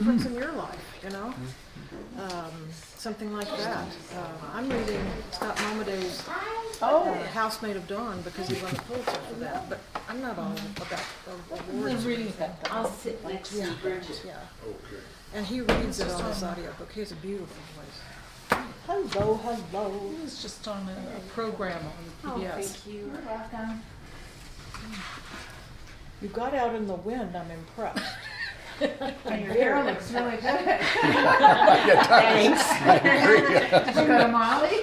difference in your life, you know? Something like that. I'm reading Scott Momaday's House Made of Dawn because he won the Pulitzer for that, but I'm not all about awards. Reading that. I'll sit next to Bridget. Yeah. And he reads it on his audiobook. He has a beautiful voice. Hello, hello. It was just on a program on Oh, PBS. thank you. You're welcome. You got out in the wind, I'm impressed. And your hair looks really good. Thanks. Did you go to Molly?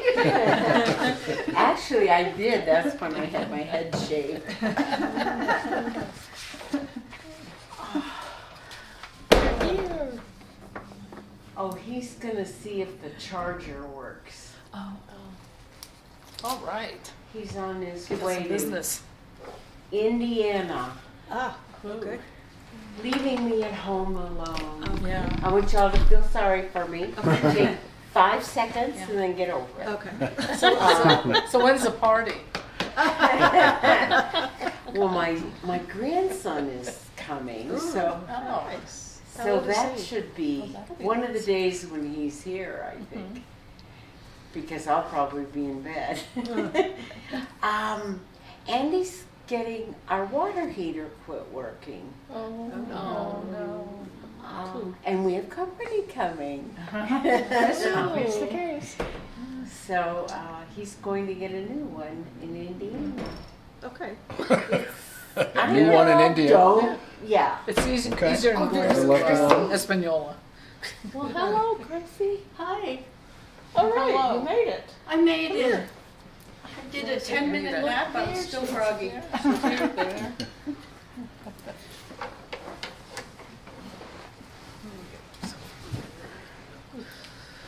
Actually, I did. That's when I had my head shaved. Oh, he's gonna see if the charger works. Oh. All right. He's on his Give us way some to business. Indiana, Ah, okay. leaving me at home alone. Yeah. I want y'all to feel sorry for me. Take 5 seconds and then get over it. Okay. So when's the party? Well, my grandson is coming, so Oh. that should be that'll be one of the nice. days when he's here, I think, because I'll probably be in bed. Andy's getting our water heater quit working. Oh, no. And we have company coming. It's the case. So he's going to get a new one in Indiana. Okay. I New one in India? Don't, yeah. It's easier Okay. in Good luck, Espanola. Well, hello, Chrissy. Hi. All right, Hello. you made it. I made it. I did a 10-minute nap. I'm still froggy.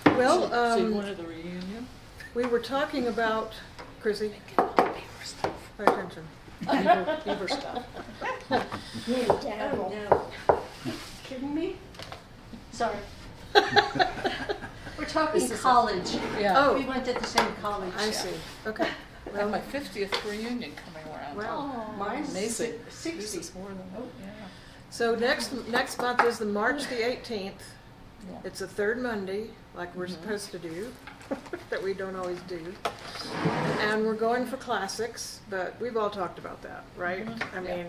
Well, So you wanted the reunion? we were talking about, Chrissy, pay attention. Beaver stuff. Oh, no. Kidding me? Sorry. We're talking college. Yeah. Oh, We went to the same college. I see. Okay. I have my 50th reunion coming around. Wow. Mine's Amazing. 60. This is more than, yeah. So next month is the March the 18th. Yeah. It's the third Monday, like we're supposed to do, that we don't always do. And we're going for classics, but we've all talked about that, right? I mean,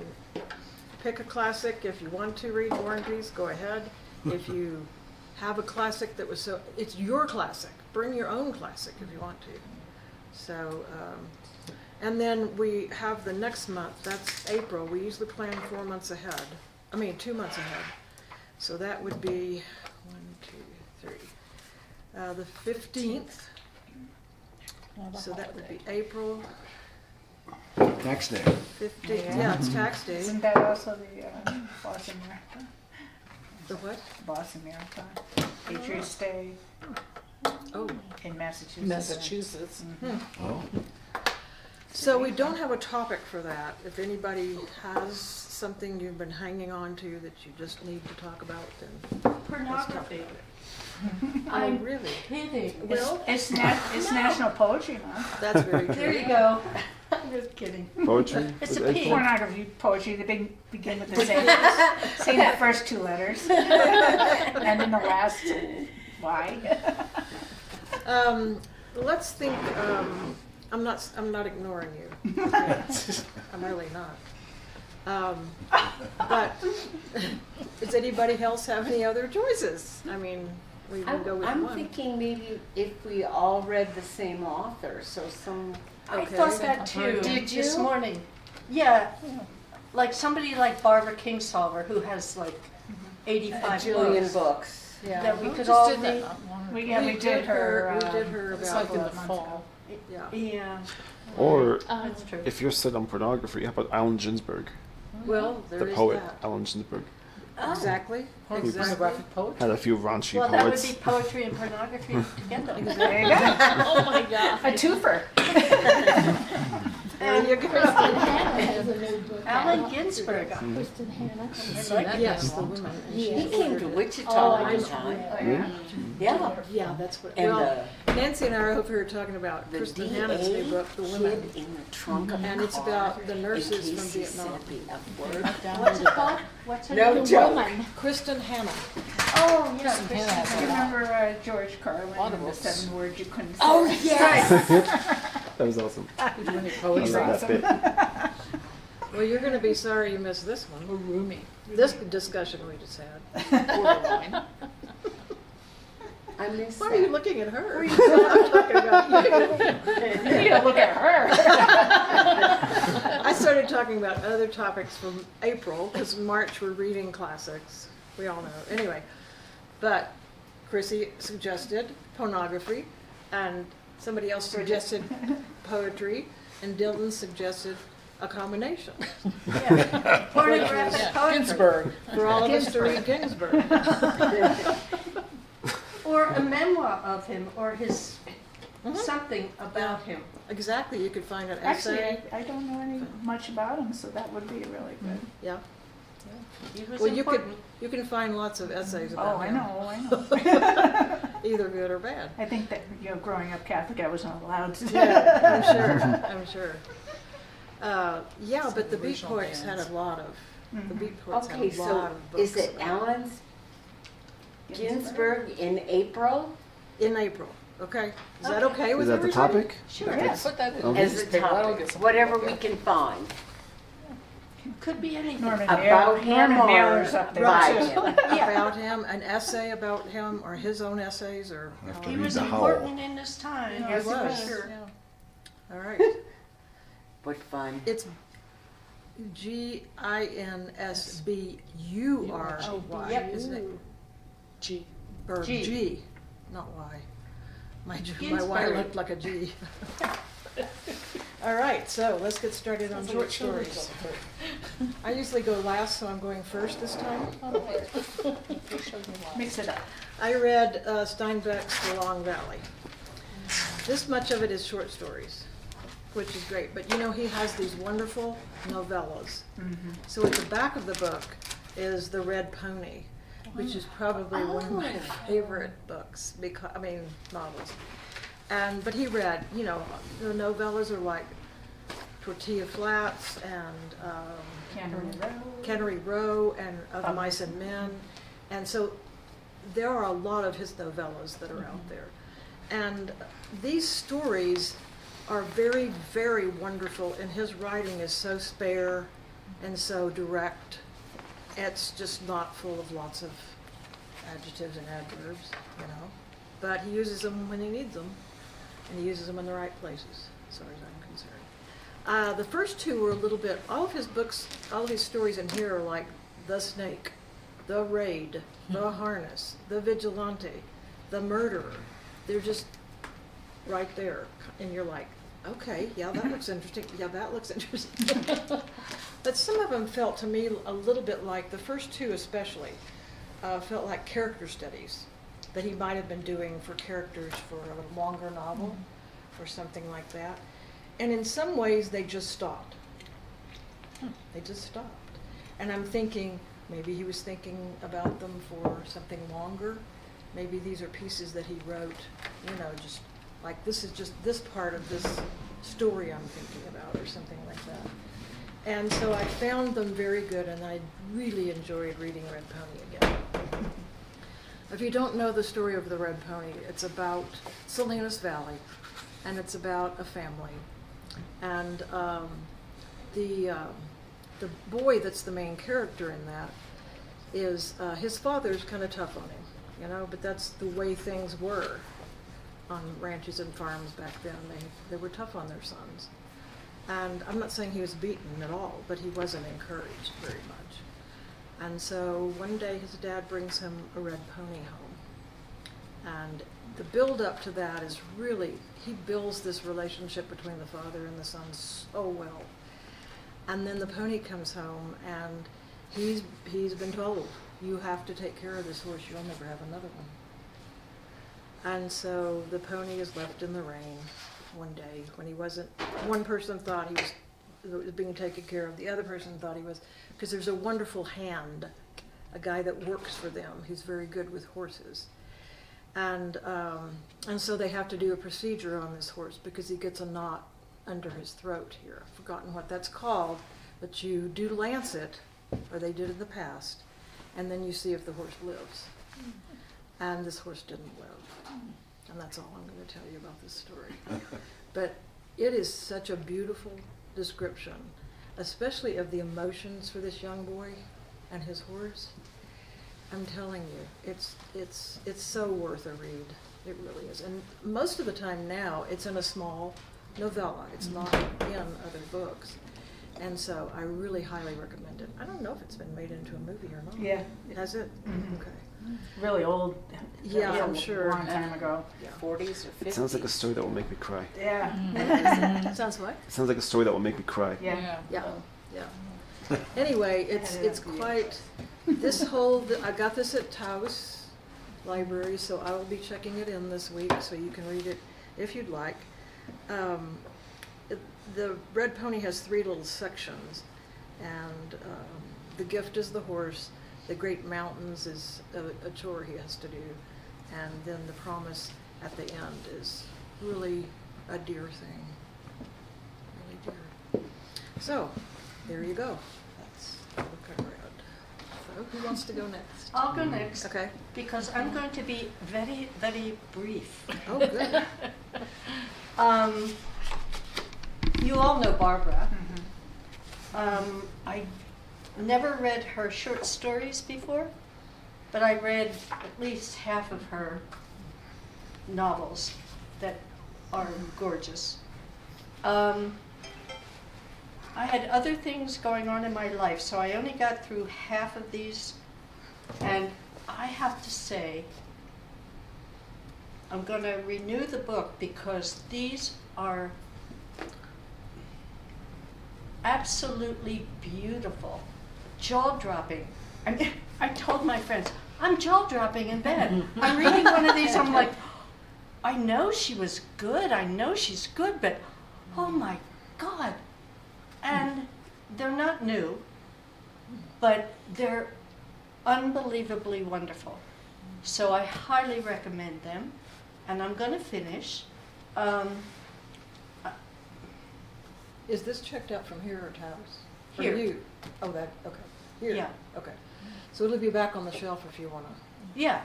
pick a classic. If you want to read War and Peace, go ahead. If you have a classic that was so, it's your classic. Bring your own classic if you want to. So, and then we have the next month, that's April. We usually plan 2 months ahead. So that would be 1, 2, 3. The 15th. So that would be April Tax day. 15th. Yeah, it's tax day. Isn't that also the Boston Marathon? The what? Boston Marathon. Patriots Day Oh. in Massachusetts. Massachusetts. Oh. So we don't have a topic for that. If anybody has something you've been hanging on to that you just need to talk about, then let's talk about Pornography. it. Oh, I'm really? kidding. Well, It's National Poetry Month. that's very true. There you go. I'm just kidding. Poetry? It's a With P. April? Pornography poetry. They begin with the same the first 2 letters, and then the last Y. Let's think. I'm not ignoring you. I'm really not. But does anybody else have any other choices? I mean, we can go with I'm one. thinking maybe if we all read the same author, so some. I Okay. thought that too. Did you? This morning. Yeah. Like somebody like Barbara Kingsolver who has like 85 Jillian books. books. That Yeah, we we could just all did that read. not long We ago. did her. We did her It's about like in the months ago. fall. yeah. Yeah, Or that's true. if you're set on pornography, how about Allen Ginsberg, Well, there the is poet that. Allen Ginsberg? Exactly. Exactly. Pornographic poetry. Had a few raunchy Well, that would poets. be poetry and pornography together. There you go. Oh my God. A twofer. There you go. Kristen Hannah has a new book. Alan Ginsberg. Kristen Hannah. Yes, the woman. And she He came ordered to it. Wichita Oh, one I time. Yeah. Yeah. Yeah, that's what. And Well, Nancy and I are over here talking about the Kristen DA Hannah's new book, The hid Women. in the trunk of And a it's car about the in nurses case from he Vietnam. said the F word. What's it called? What's her No name? joke. Woman. Kristen Hannah. Oh, yeah. Kristen Hanna has You a lot. remember George Carlin Lot of and the books. 7 words you couldn't say? Oh, yes. That was awesome. Did you any I poetry? love that bit. Well, you're gonna be sorry you missed this one. Or Rumi? This discussion we just had. Borderline. I missed Why are you that. looking at her? I'm talking about you. You need to look at her. I started talking about other topics from April, because March we're reading classics. We all know. Anyway, but Chrissy suggested pornography, and somebody else suggested poetry, and Dylan suggested a combination Yeah. Pornographic Yeah, poetry. Ginsburg. for all of us to read Ginsburg. Or a memoir of him, or his something about him. Exactly, you could find an Actually, essay. I don't know any much about him, so that would be really good. Yeah. He was Well, important. you can find lots of essays Oh, about I him, know, I know. either good or bad. I think that, growing up Catholic, I wasn't allowed to. Yeah, I'm sure. Yeah, Some but the Beat original Poets had bands. a lot of, the Beat Poets had Okay, a lot so of books. is it Alan's Ginsburg in April? In April, okay? Is that okay with Is that the everybody? topic? Sure. Yes. Put that in. Okay. As a newspaper, that'll get topic, some whatever people. we can find. Could be anything. Norman About him Norman or Mailer's up there by too. him? About him, an essay about him, or his own essays, or, Have to He read was the Howl. important in his time. Yeah, Yes, he he was. was. Sure. all right. What fun. It's Ginsburg, Yep. isn't it? G. Or G. G, not Y. My Y Ginsburg. looked like a G. All right, so let's get started on short stories. I usually go last, so I'm going first this time. Mix it up. I read Steinbeck's The Long Valley. This much of it is short stories, which is great, but you know, he has these wonderful novellas. So at the back of the book is The Red Pony, which is probably one of my favorite books, novels. But he read, you know, the novellas are like Tortilla Flats and Cannery Row and Of Mice and Men. And so there are a lot of his novellas that are out there. And these stories are very, very wonderful, and his writing is so spare and so direct. It's just not full of lots of adjectives and adverbs, you know. But he uses them when he needs them, and he uses them in the right places, as far as I'm concerned. The first two were a little bit, all of his books, all of his stories in here are like The Snake, The Raid, The Harness, The Vigilante, The Murderer. They're just right there, and you're like, okay, yeah, that looks interesting, yeah, that looks interesting. But some of them felt to me a little bit like, the first two especially, felt like character studies that he might have been doing for characters for a longer novel or something like that. And in some ways, they just stopped. They just stopped. And I'm thinking, maybe he was thinking about them for something longer. Maybe these are pieces that he wrote, you know, just like this is just this part of this story I'm thinking about or something like that. And so I found them very good, and I really enjoyed reading Red Pony again. If you don't know the story of the Red Pony, it's about Salinas Valley, and it's about a family. And the boy that's the main character in that is, his father's kind of tough on him, you know, but that's the way things were on ranches and farms back then. They were tough on their sons. And I'm not saying he was beaten at all, but he wasn't encouraged very much. And so one day his dad brings him a red pony home. And the build up to that is really, he builds this relationship between the father and the son so well. And then the pony comes home, and he's been told, you have to take care of this horse, you'll never have another one. And so the pony is left in the rain one day when he wasn't, one person thought he was being taken care of, the other person thought he was, because there's a wonderful hand, a guy that works for them, who's very good with horses. And so they have to do a procedure on this horse because he gets a knot under his throat here. I've forgotten what that's called, but you do lance it, or they did in the past, and then you see if the horse lives. and this horse didn't live. And that's all I'm going to tell you about this story. But it is such a beautiful description, especially of the emotions for this young boy and his horse. I'm telling you, it's so worth a read. It really is. And most of the time now, it's in a small novella. It's not in other books. And so I really highly recommend it. I don't know if it's been made into a movie or not. Yeah. Has it? Mhm. Okay. Really old. Yeah, That I'm was sure. A long time ago. 40s or 50s. It sounds like a story that will make me cry. Yeah. Sounds what? It sounds like a story that will make me cry. Yeah. Yeah, yeah. Anyway, it's quite, this whole, I got this at Taos Library, so I will be checking it in this week, so you can read it if you'd like. The Red Pony has 3 little sections, and the gift is the horse, the Great Mountains is a chore he has to do, and then the promise at the end is really a dear thing, really dear. So, there you go. That's the book I read. So, who wants to go next? I'll go next Okay. because I'm going to be very, very brief. Oh, good. You all know Barbara. Mhm. I never read her short stories before, but I read at least half of her novels that are gorgeous. I had other things going on in my life, so I only got through half of these, and I have to say, I'm going to renew the book because these are absolutely beautiful, jaw-dropping. I told my friends, I'm jaw-dropping in bed. I'm reading one of these, I'm like, I know she was good, I know she's good, but oh my God. And they're not new, but they're unbelievably wonderful. So I highly recommend them, and I'm going to finish. Is this checked out from here or Taos? Or Here. you? Oh, that, okay. Here? Yeah. Okay. So it'll be back on the shelf if you want to. Yeah.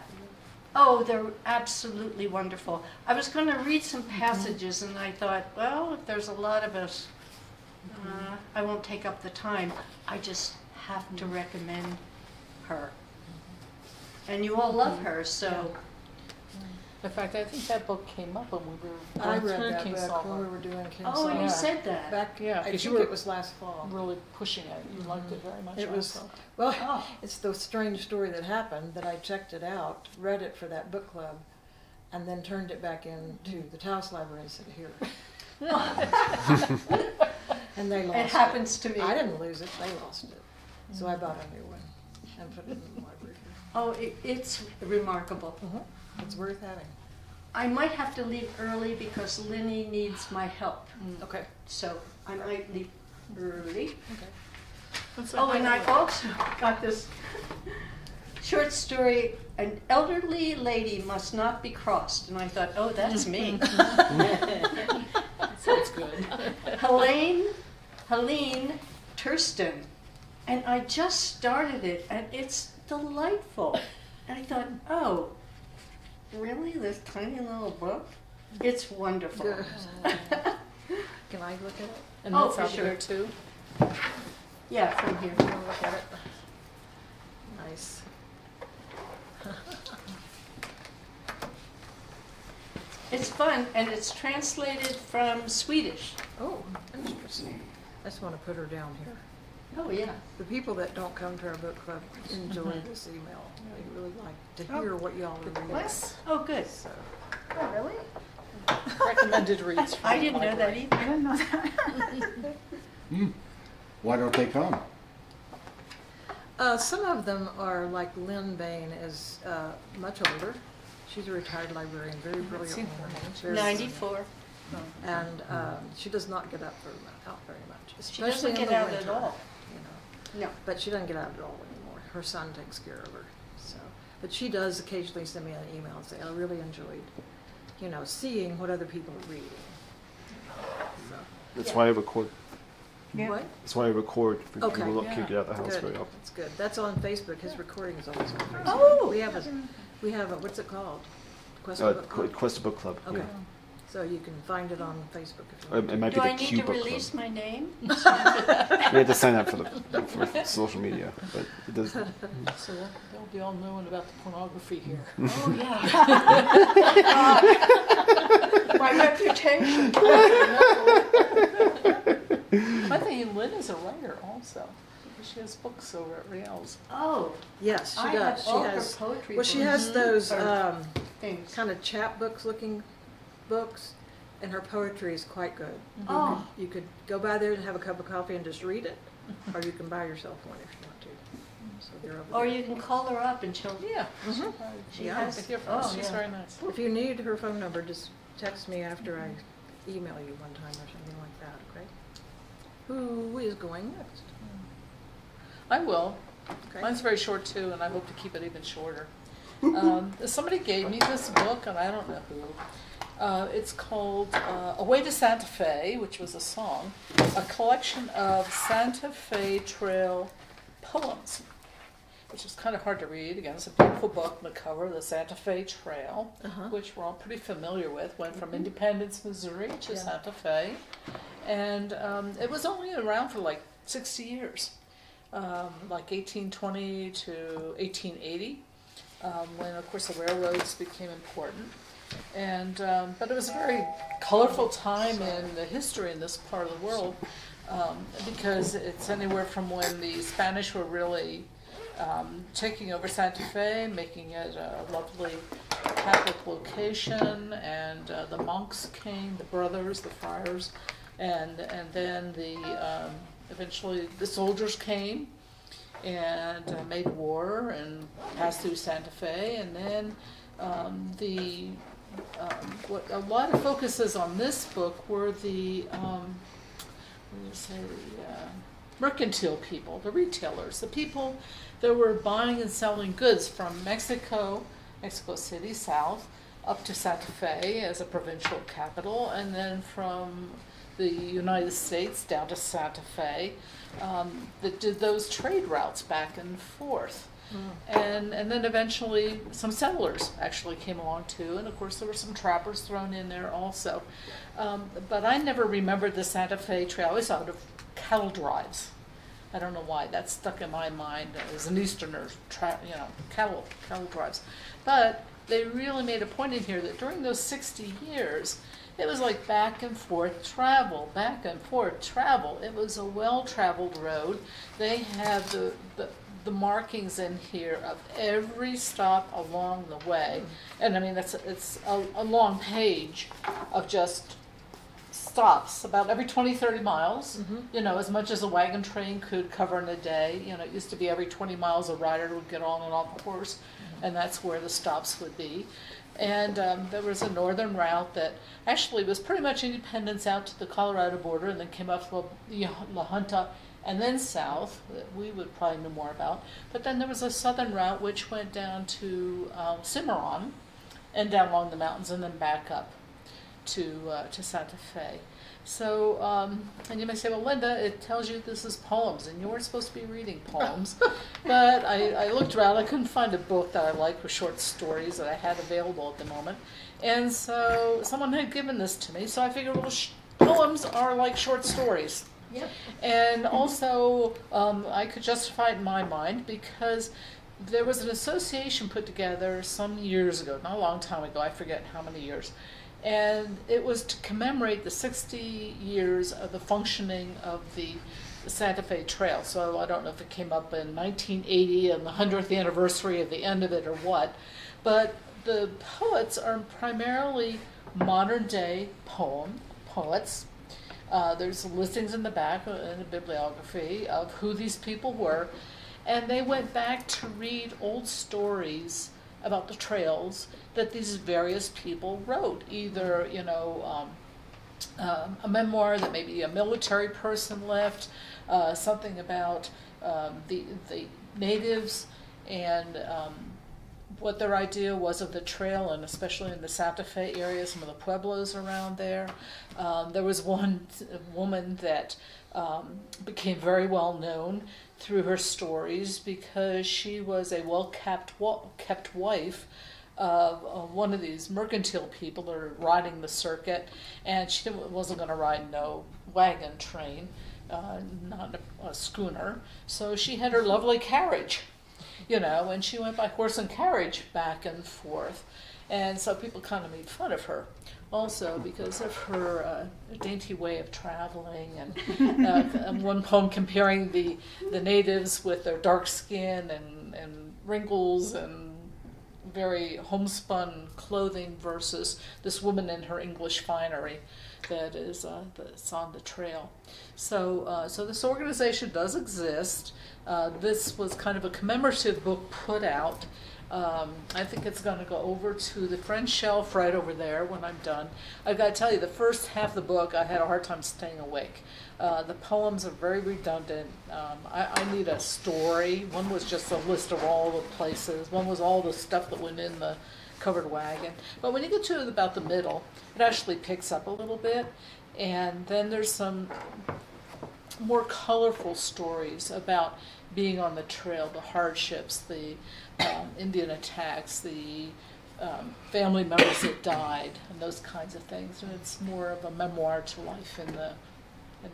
Oh, they're absolutely wonderful. I was going to read some passages, and I thought, well, if there's a lot of us, I won't take up the time. I just have to recommend her. And you all love her, so In fact, I think that book came up when we were I going read through that King book when we Solomon. were doing King oh, Solomon. you said that. Back, Yeah, I 'cause think you were it was last fall. Really pushing it. You liked it very much. It was, also. well, Oh. it's the strange story that happened that I checked it out, read it for that book club, and then turned it back into the Taos Library and said, here. And they lost it. It happens to me. I didn't lose it, they lost it. So I bought a new one and put it in the library. Oh, it's remarkable. It's worth having. I might have to leave early because Linny needs my help. Okay. So I might leave early. Okay. Oh, and I also got this short story, An Elderly Lady Must Not Be Crossed. And I thought, oh, that's me. Sounds good. Helene Thurston. And I just started it, and it's delightful. And I thought, oh, really? This tiny little book? It's wonderful. Good. Can I look at it? And Oh, that's for out sure. there too. Yeah, from here. You wanna look at it? Nice. It's fun, and it's translated from Swedish. Oh, interesting. I just want to put her down here. Oh, yeah. The people that don't come to our book club enjoy this email. They really like to hear what y'all are reading. What? Oh, good. So, Oh, really? Recommended reads from I the didn't know that library. either. I didn't know that. Why don't they come? some of them are like Lynn Bain is much older. She's a retired librarian, very brilliant seen her woman. name. very 94. And she does not get up out very much, She especially doesn't in get the out winter. at all. You know. No. But she doesn't get out at all anymore. Her son takes care of her. So, but she does occasionally send me an email and say, "I really enjoyed, seeing what other people are reading." So, That's why I record. What? That's why I record for Okay. people who can't get out of the house Good. very often. That's good. That's on Facebook. His recording is always on Facebook. Oh. We have a, what's it called? Questa Book Club? Questa Book Club. Okay. Yeah. So you can find it on Facebook if you Or want. it might Do be I the need Q to Book release my name? Club. You have to sign up for social media, but it does. So they'll be all knowing about the pornography here. Oh, yeah. My reputation. I think Lynn is a writer also, because she has books over at Riel's. Oh, Yes, she I does. have She all her has, poetry well, she books. has those Or things. kind of chapbooks looking books, and her poetry is quite good. Oh. You could go by there and have a cup of coffee and just read it, or you can buy yourself one if you want to. So they're over Or there. you can call her up and she'll. Yeah. Mhm. She Yeah. has. I hear from her. Oh, She's yeah. very nice. If you need her phone number, just text me after I email you one time or something like that, okay? Who is going next? I will. Okay. Mine's very short too, and I hope to keep it even shorter. Somebody gave me this book, and I don't know who. It's called Away to Santa Fe, which was a song, a collection of Santa Fe Trail poems, which is kind of hard to read. Again, it's a beautiful book on the cover, the Santa Fe Trail, which we're all pretty familiar with. Went from Independence, Missouri to Yeah. Santa Fe. And it was only around for like 60 years, like 1820 to 1880, when, of course, the railroads became important. And but it was a very colorful time in the history in this part of the world, because it's anywhere from when the Spanish were really taking over Santa Fe, making it a lovely Catholic location, and the monks came, the brothers, the friars, and then eventually the soldiers came and made war and passed through Santa Fe, and then what a lot of focuses on this book were the mercantile people, the retailers, the people that were buying and selling goods from Mexico City south up to Santa Fe as a provincial capital, and then from the United States down to Santa Fe, that did those trade routes back and forth. And then eventually some settlers actually came along too, and of course there were some trappers thrown in there also. But I never remembered the Santa Fe Trail. I always thought of cattle drives. I don't know why, that stuck in my mind as an Easterner, cattle drives. But they really made a point in here that during those 60 years, it was like back and forth travel. It was a well-traveled road. They have the markings in here of every stop along the way. And I mean, it's a long page of just stops about every 20, 30 miles, as much as a wagon train could cover in a day. It used to be every 20 miles a rider would get on and off the horse, and that's where the stops would be. And there was a northern route that actually was pretty much Independence out to the Colorado border, and then came up to La Junta, and then south, that we would probably know more about. But then there was a southern route which went down to Cimarron, and down along the mountains, and then back up to Santa Fe. So, and you may say, well, Linda, it tells you this is poems, and you weren't supposed to be reading poems. But I looked around, I couldn't find a book that I liked with short stories that I had available at the moment. And so someone had given this to me, so I figured, well, poems are like short stories. Yep. And also, I could justify it in my mind because there was an association put together some years ago, not a long time ago, I forget how many years, and it was to commemorate the 60 years of the functioning of the Santa Fe Trail. So I don't know if it came up in 1980 and the 100th anniversary of the end of it or what, but the poets are primarily modern day poets. There's listings in the back in the bibliography of who these people were, and they went back to read old stories about the trails that these various people wrote, either a memoir that maybe a military person left, something about the natives, and what their idea was of the trail, and especially in the Santa Fe area, some of the pueblos around there. There was one woman that became very well known through her stories because she was a well-kept wife of one of these mercantile people that are riding the circuit, and she wasn't going to ride no wagon train, not a schooner, so she had her lovely carriage, and she went by horse and carriage back and forth, and so people kind of made fun of her also because of her dainty way of traveling, and one poem comparing the natives with their dark skin and wrinkles and very homespun clothing versus this woman in her English finery that's on the trail. So this organization does exist. This was kind of a commemorative book put out. I think it's going to go over to the French shelf right over there when I'm done. I've got to tell you, the first half of the book, I had a hard time staying awake. The poems are very redundant. I need a story. One was just a list of all the places. One was all the stuff that went in the covered wagon. But when you get to about the middle, it actually picks up a little bit. And then there's some more colorful stories about being on the trail, the hardships, the Indian attacks, the family members that died, and those kinds of things. And it's more of a memoir to life in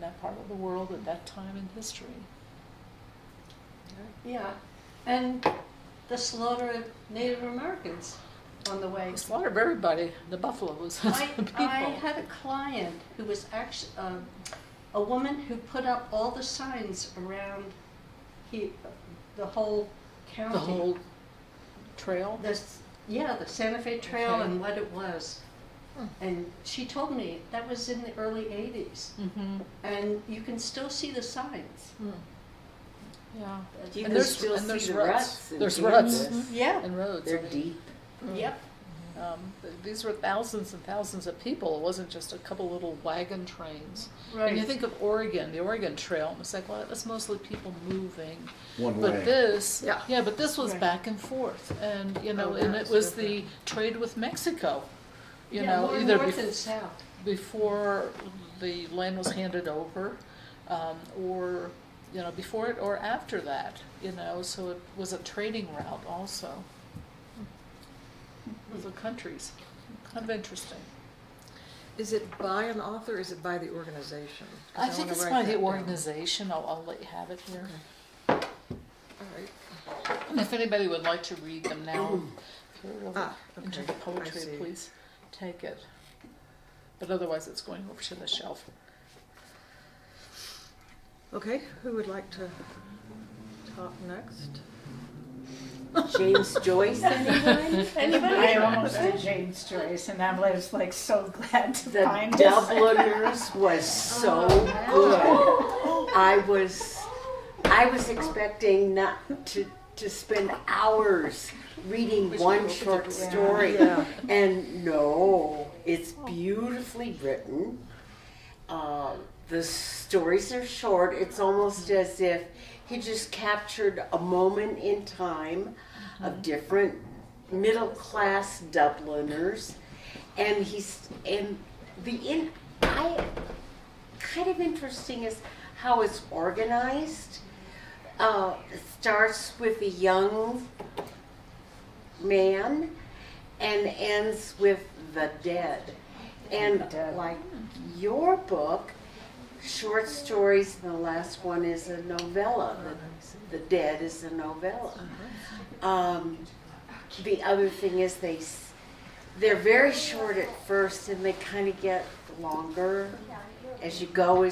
that part of the world at that time in history. Yeah, and the slaughter of Native Americans on the way. They slaughtered everybody, the buffaloes, the people. I had a client who was actually a woman who put up all the signs around the whole county. The whole trail? The Santa Fe Trail Okay. and what it was. And she told me that was in the early 80s. Mm-hmm. And you can still see the signs. Yeah. You And can there's- still and see there's the ruts. ruts. in There's ruts. Kansas. Yeah. And roads. They're I mean, deep. Yep. These were thousands and thousands of people. It wasn't just a couple little wagon trains. Right. And you think of Oregon, the Oregon Trail, and it's like, well, that's mostly people moving. One But way. this, Yeah. but this was Right. back and forth, and Oh, and that's it was different. the trade with Mexico. More Either north and south. before the land was handed over, or before it or after that. So it was a trading route also. With the countries, kind of interesting. Is it by an author, or is it by the organization? 'Cause I think wanna it's write by that the down. organization. I'll let you have it here. All right. And if anybody would like to read them now, if you're really into okay, the I poetry, see. please take it. But otherwise, it's going over to the shelf. Okay, who would like to talk next? James Joyce, anyone? I almost did James Joyce, and I was like so glad to The find it. Dubliners was so good. I was expecting not to spend hours reading one short story. Yeah. And no, it's beautifully written. The stories are short. It's almost as if he just captured a moment in time of different middle class Dubliners, and kind of interesting is how it's organized. It starts with a young man and ends with the dead. And like your book, short stories, and the last one is a novella. The Dead is a novella. The other thing is they're very short at first, and they kind of get longer as you go.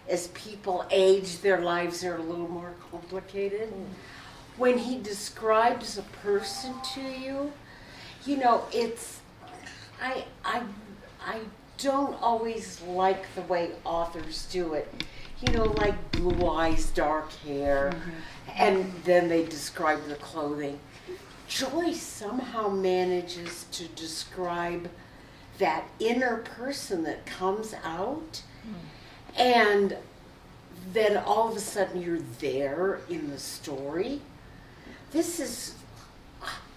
As people age, their lives are a little more complicated. When he describes a person to you, it's I don't always like the way authors do it. Like blue eyes, dark hair, and then they describe the clothing. Joyce somehow manages to describe that inner person that comes out, and then all of a sudden you're there in the story. This is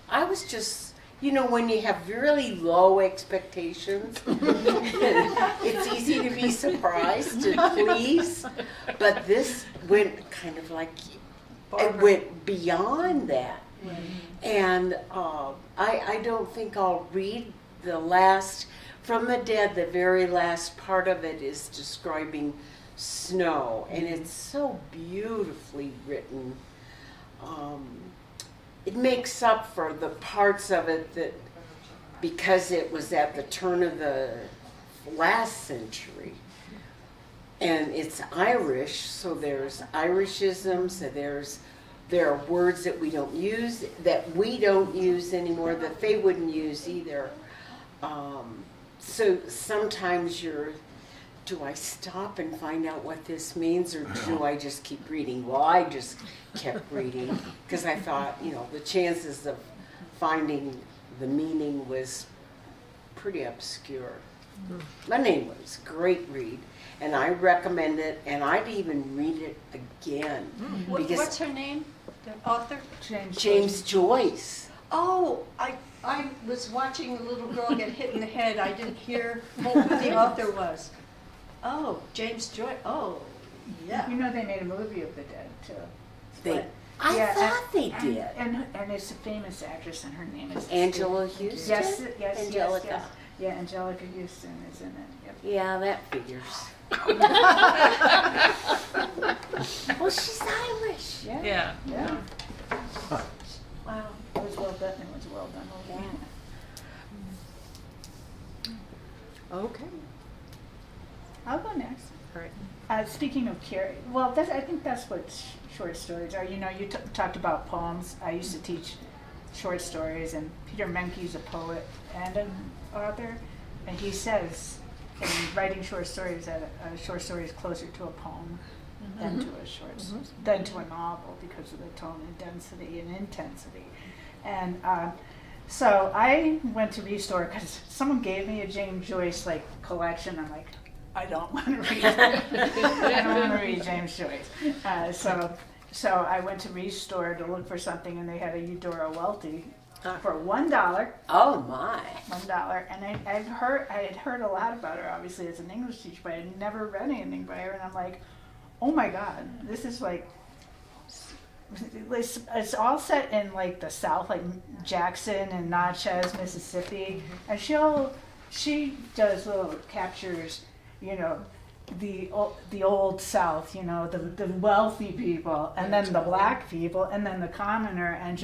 I was just, you know, when you have really low expectations, it's easy to be surprised and pleased. But this went kind of like, it went beyond that. And I don't think I'll read the last, From the Dead, the very last part of it is describing snow, and it's so beautifully written. It makes up for the parts of it that, because it was at the turn of the last century, and it's Irish, so there's Irishisms, and there are words that we don't use anymore, that they wouldn't use either. So sometimes do I stop and find out what this means, or do I just keep reading? Well, I just kept reading because I thought, you know, the chances of finding the meaning was pretty obscure. But anyway, it was a great read, and I recommend it, and I'd even read it again. Because What's her name, the author? James Joyce. Oh, I was watching a little girl get hit in the head. I didn't hear who the author was. Oh, James Joyce. Oh, yeah. You know they made a movie of the dead too. I Yeah, thought they did. And it's a famous actress, and her name is Angela Houston? Yes, yes, Angelica. yes, yes. Yeah, Angelica Houston is in it. Yep. Yeah, that figures. Well, she's Irish. Yeah. Yeah. Yeah. Wow. It was well done. It was a well done movie. Okay, I'll go next. all right. Speaking of well, I think that's what short stories are. You know, you talked about poems. I used to teach short stories, and Peter Menke's a poet and an author, and he says in writing short stories that a short story is closer to a poem than to a than to a novel because of the tone and density and intensity. And so I went to Restore because someone gave me a James Joyce collection. I'm like, I don't want to read. I don't want to read James Joyce. So I went to Restore to look for something, and they had a Eudora Welty for $1. Oh my! $1, and I had heard a lot about her, obviously as an English teacher, but I had never read anything by her, and I'm like, oh my God, this is it's all set in the South, like Jackson and Natchez, Mississippi, and she does little captures, you know, the old South, you know, the wealthy people, and then the black people, and then the commoner, and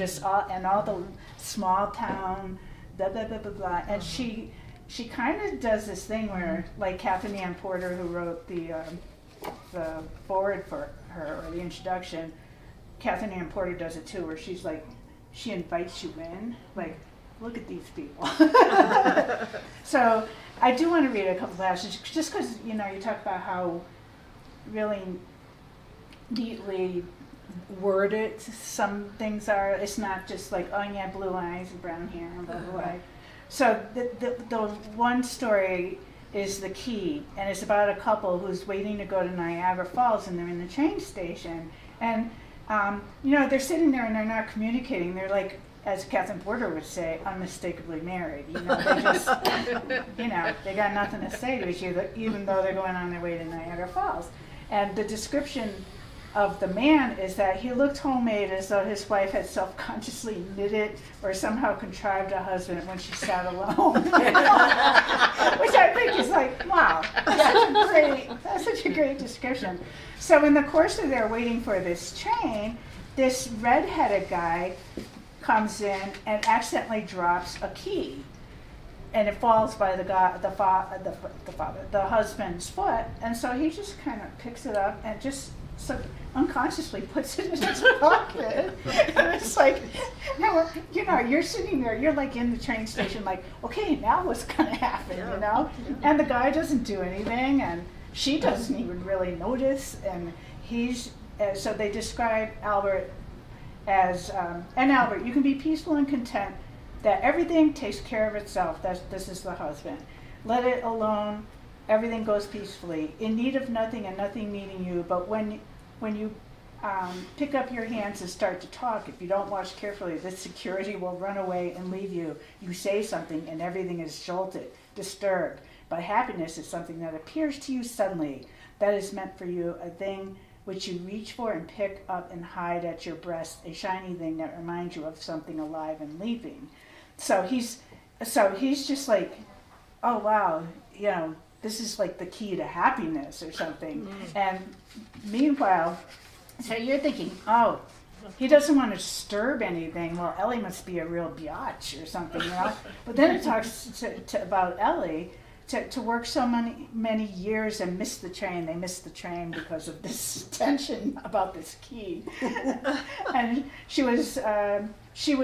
all the small town, blah blah blah blah blah. And she kind of does this thing where, like Catherine Ann Porter, who wrote the foreword for her, or the introduction, Catherine Ann Porter does it too, where she invites you in, look at these people. So I do want to read a couple passages, just because, you know, you talk about how really neatly worded some things are. It's not just like, oh yeah, blue eyes and brown hair and blah, blah, blah. So the one story is The Key, and it's about a couple who's waiting to go to Niagara Falls, and they're in the train station. And, you know, they're sitting there and they're not communicating. They're like, as Catherine Porter would say, unmistakably married. You know, they just, you know, they got nothing to say to each other, even though they're going on their way to Niagara Falls. And the description of the man is that he looked homemade, as though his wife had self-consciously knitted or somehow contrived a husband when she sat alone. Which I think is like, wow, that's such a great description. So in the course of their waiting for this train, this red-headed guy comes in and accidentally drops a key, and it falls by the husband's foot, and so he just kind of picks it up and just unconsciously puts it in his pocket. And it's like, you know, you're sitting there, you're like in the train station, like, okay, now what's gonna happen, you know? And the guy doesn't do anything, and she doesn't even really notice, and so they describe Albert as, and Albert, you can be peaceful and content that everything takes care of itself. This is the husband. Let it alone. Everything goes peacefully, in need of nothing and nothing needing you. But when you pick up your hands and start to talk. If you don't watch carefully, this security will run away and leave you. You say something and everything is jolted, disturbed. But happiness is something that appears to you suddenly. That is meant for you, a thing which you reach for and pick up and hide at your breast, a shiny thing that reminds you of something alive and leaping. So he's just like, oh wow, you know, this is like the key to happiness or something. And meanwhile, so you're thinking, oh, he doesn't want to disturb anything. Well, Ellie must be a real biatch or something, you know. But then it talks about Ellie to work so many years and miss the train. They missed the train because of this tension about this key. And she would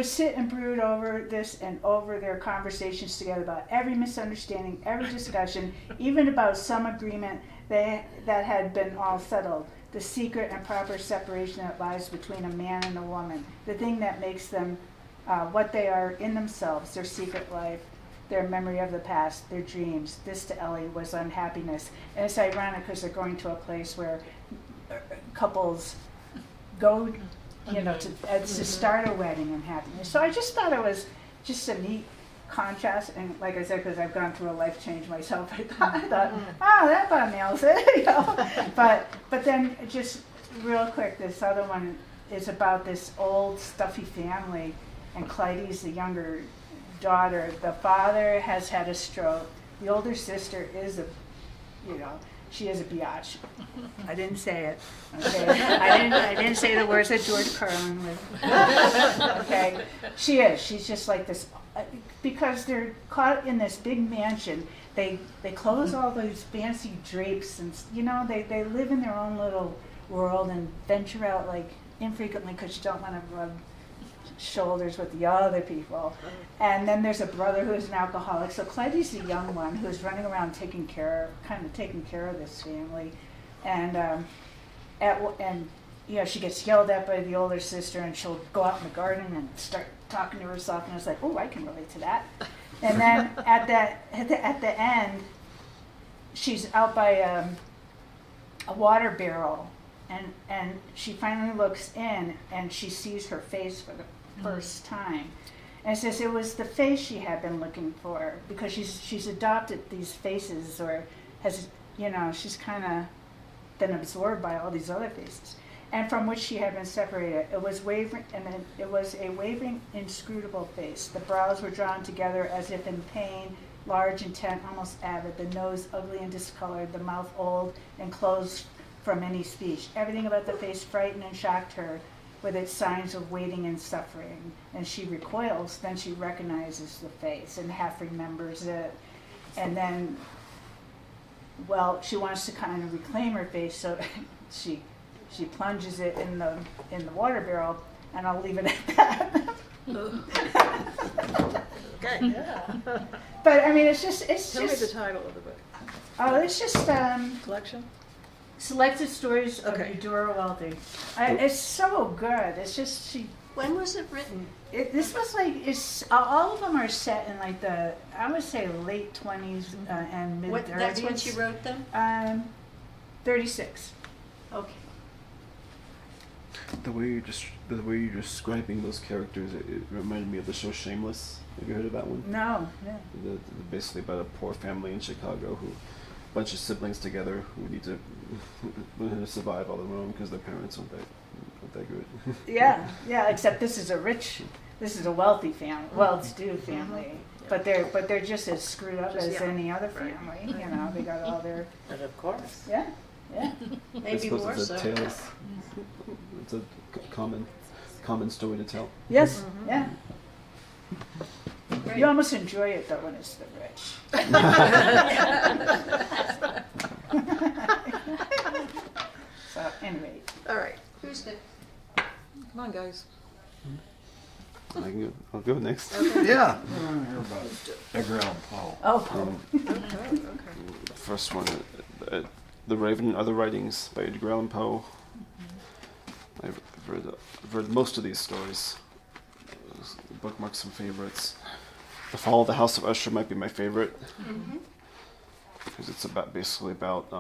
sit and brood over this and over their conversations together about every misunderstanding, every discussion, even about some agreement that had been all settled. The secret and proper separation that lies between a man and a woman, the thing that makes them what they are in themselves, their secret life, their memory of the past, their dreams. This to Ellie was unhappiness. And it's ironic because they're going to a place where couples go, you know, to start a wedding and happiness. So I just thought it was just a neat contrast. And like I said, because I've gone through a life change myself, I thought, that about nails it, you know. But then just real quick, this other one is about this old stuffy family, and Clyde's the younger daughter. The father has had a stroke. The older sister is she is a biatch. I didn't say it. Okay, I didn't say the words that George Carlin would. Okay, she is. She's just like this because they're caught in this big mansion. They close all those fancy drapes and you know they live in their own little world and venture out like infrequently because you don't want to rub shoulders with the other people. And then there's a brother who is an alcoholic. So Clyde's the young one who's running around taking care of this family. And you know, she gets yelled at by the older sister, and she'll go out in the garden and start talking to herself. And it's like, oh, I can relate to that. And then at the end, she's out by a water barrel, and she finally looks in, and she sees her face for the first time. And it says it was the face she had been looking for, because she's adopted these faces, or has, you know, she's kind of been absorbed by all these other faces, and from which she had been separated. It was wavering, and then it was a wavering, inscrutable face. The brows were drawn together as if in pain, large, intent, almost avid. The nose ugly and discolored, the mouth old and closed from any speech. Everything about the face frightened and shocked her with its signs of waiting and suffering. And she recoils, then she recognizes the face and half remembers it. And then, well, she wants to kind of reclaim her face, so she plunges it in the water barrel, and I'll leave it at that. Okay. Yeah. But I mean, it's Tell me the just title of the book. oh, it's just Collection? Selected Stories of Okay. Eudora Welty. It's so good. It's just When was it written? this was like all of them are set in like I would say late 20s and mid 30s. That's when she wrote them? 36. Okay. The way you're describing those characters, it reminded me of the show Shameless. Have you heard of that one? No. Basically about a poor family in Chicago who, a bunch of siblings together who need to learn to survive all on their own because their parents aren't that good. Yeah. Except this is a wealthy family, well-to-do family. But they're just as screwed up Just, as yeah. any other family. You know, they got all their But of course. yeah. I Maybe suppose more it's so. a tale. It's a common story to tell. Yes. Yeah. Great. You almost enjoy it though when it's the rich. So anyway, All right. Who's the, Come on, guys. I'll go next. Yeah. Hear about Edgar Allan Poe. oh, Okay. The first one, The Raven and Other Writings by Edgar Allan Poe. I've read most of these stories. Bookmark some favorites. The Fall of the House of Usher might be my favorite, because it's basically about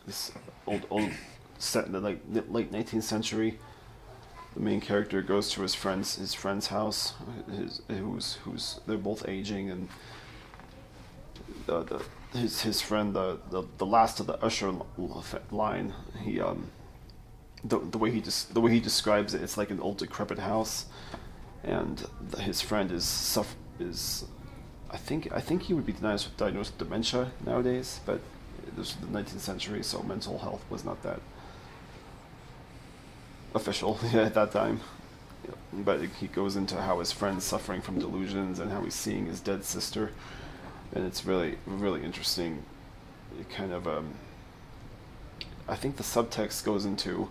this old set in the late 19th century. The main character goes to his friend's house, who's they're both aging, and his friend, the last of the usher line, he the way he describes it, it's like an old decrepit house, and his friend is I think he would be diagnosed with dementia nowadays, but this was the 19th century, so mental health was not that official at that time. But he goes into how his friend's suffering from delusions and how he's seeing his dead sister, and it's really, really interesting. It kind of, I think the subtext goes into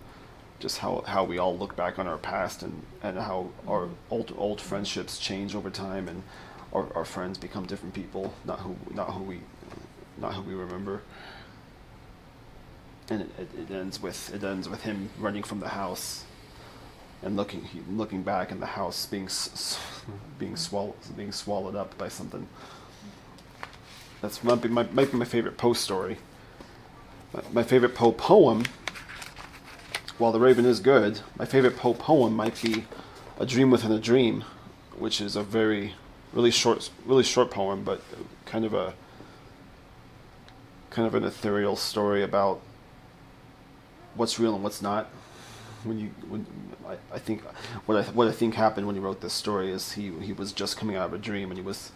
just how we all look back on our past, and how our old friendships change over time, and our friends become different people, not who we remember. And it ends with him running from the house and looking back, and the house being swallowed up by something. That's might be my favorite Poe story. My favorite Poe poem, while The Raven is good, my favorite Poe poem might be A Dream Within a Dream, which is a really short poem, but kind of an ethereal story about what's real and what's not. I think what I think happened when he wrote this story is he was just coming out of a dream, and he was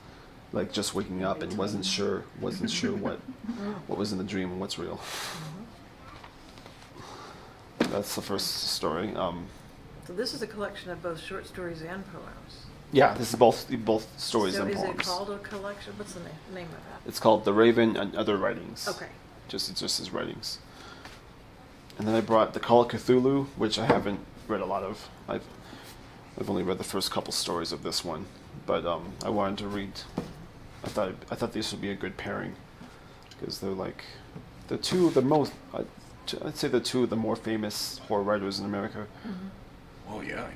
like just waking up and wasn't sure what was in the dream and what's real. That's the first story. So this is a collection of both short stories and poems. Yeah, this is both stories So and is poems. it called a collection? What's the name of that? It's called The Raven and Other Writings. Okay. It's just his writings. And then I brought The Call of Cthulhu, which I haven't read a lot of. I've only read the first couple stories of this one, but I wanted to read. I thought this would be a good pairing, because they're two of the most. I'd say they're two of the more famous horror writers in America. Oh yeah.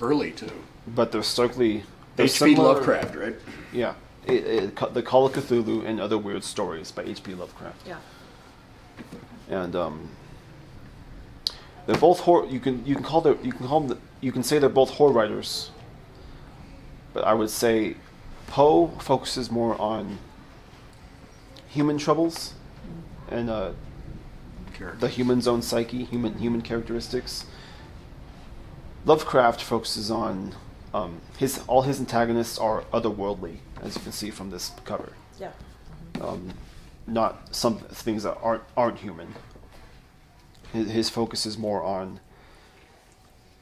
Early too. But they're starkly. H.P. Lovecraft, right? Yeah, The Call of Cthulhu and Other Weird Stories by H.P. Lovecraft. Yeah. And they're both horror. You can say they're both horror writers. But I would say Poe focuses more on human troubles and the human's own psyche, human characteristics. Lovecraft focuses on all his antagonists are otherworldly, as you can see from this cover. Yeah. Not some things that aren't human. His focus is more on,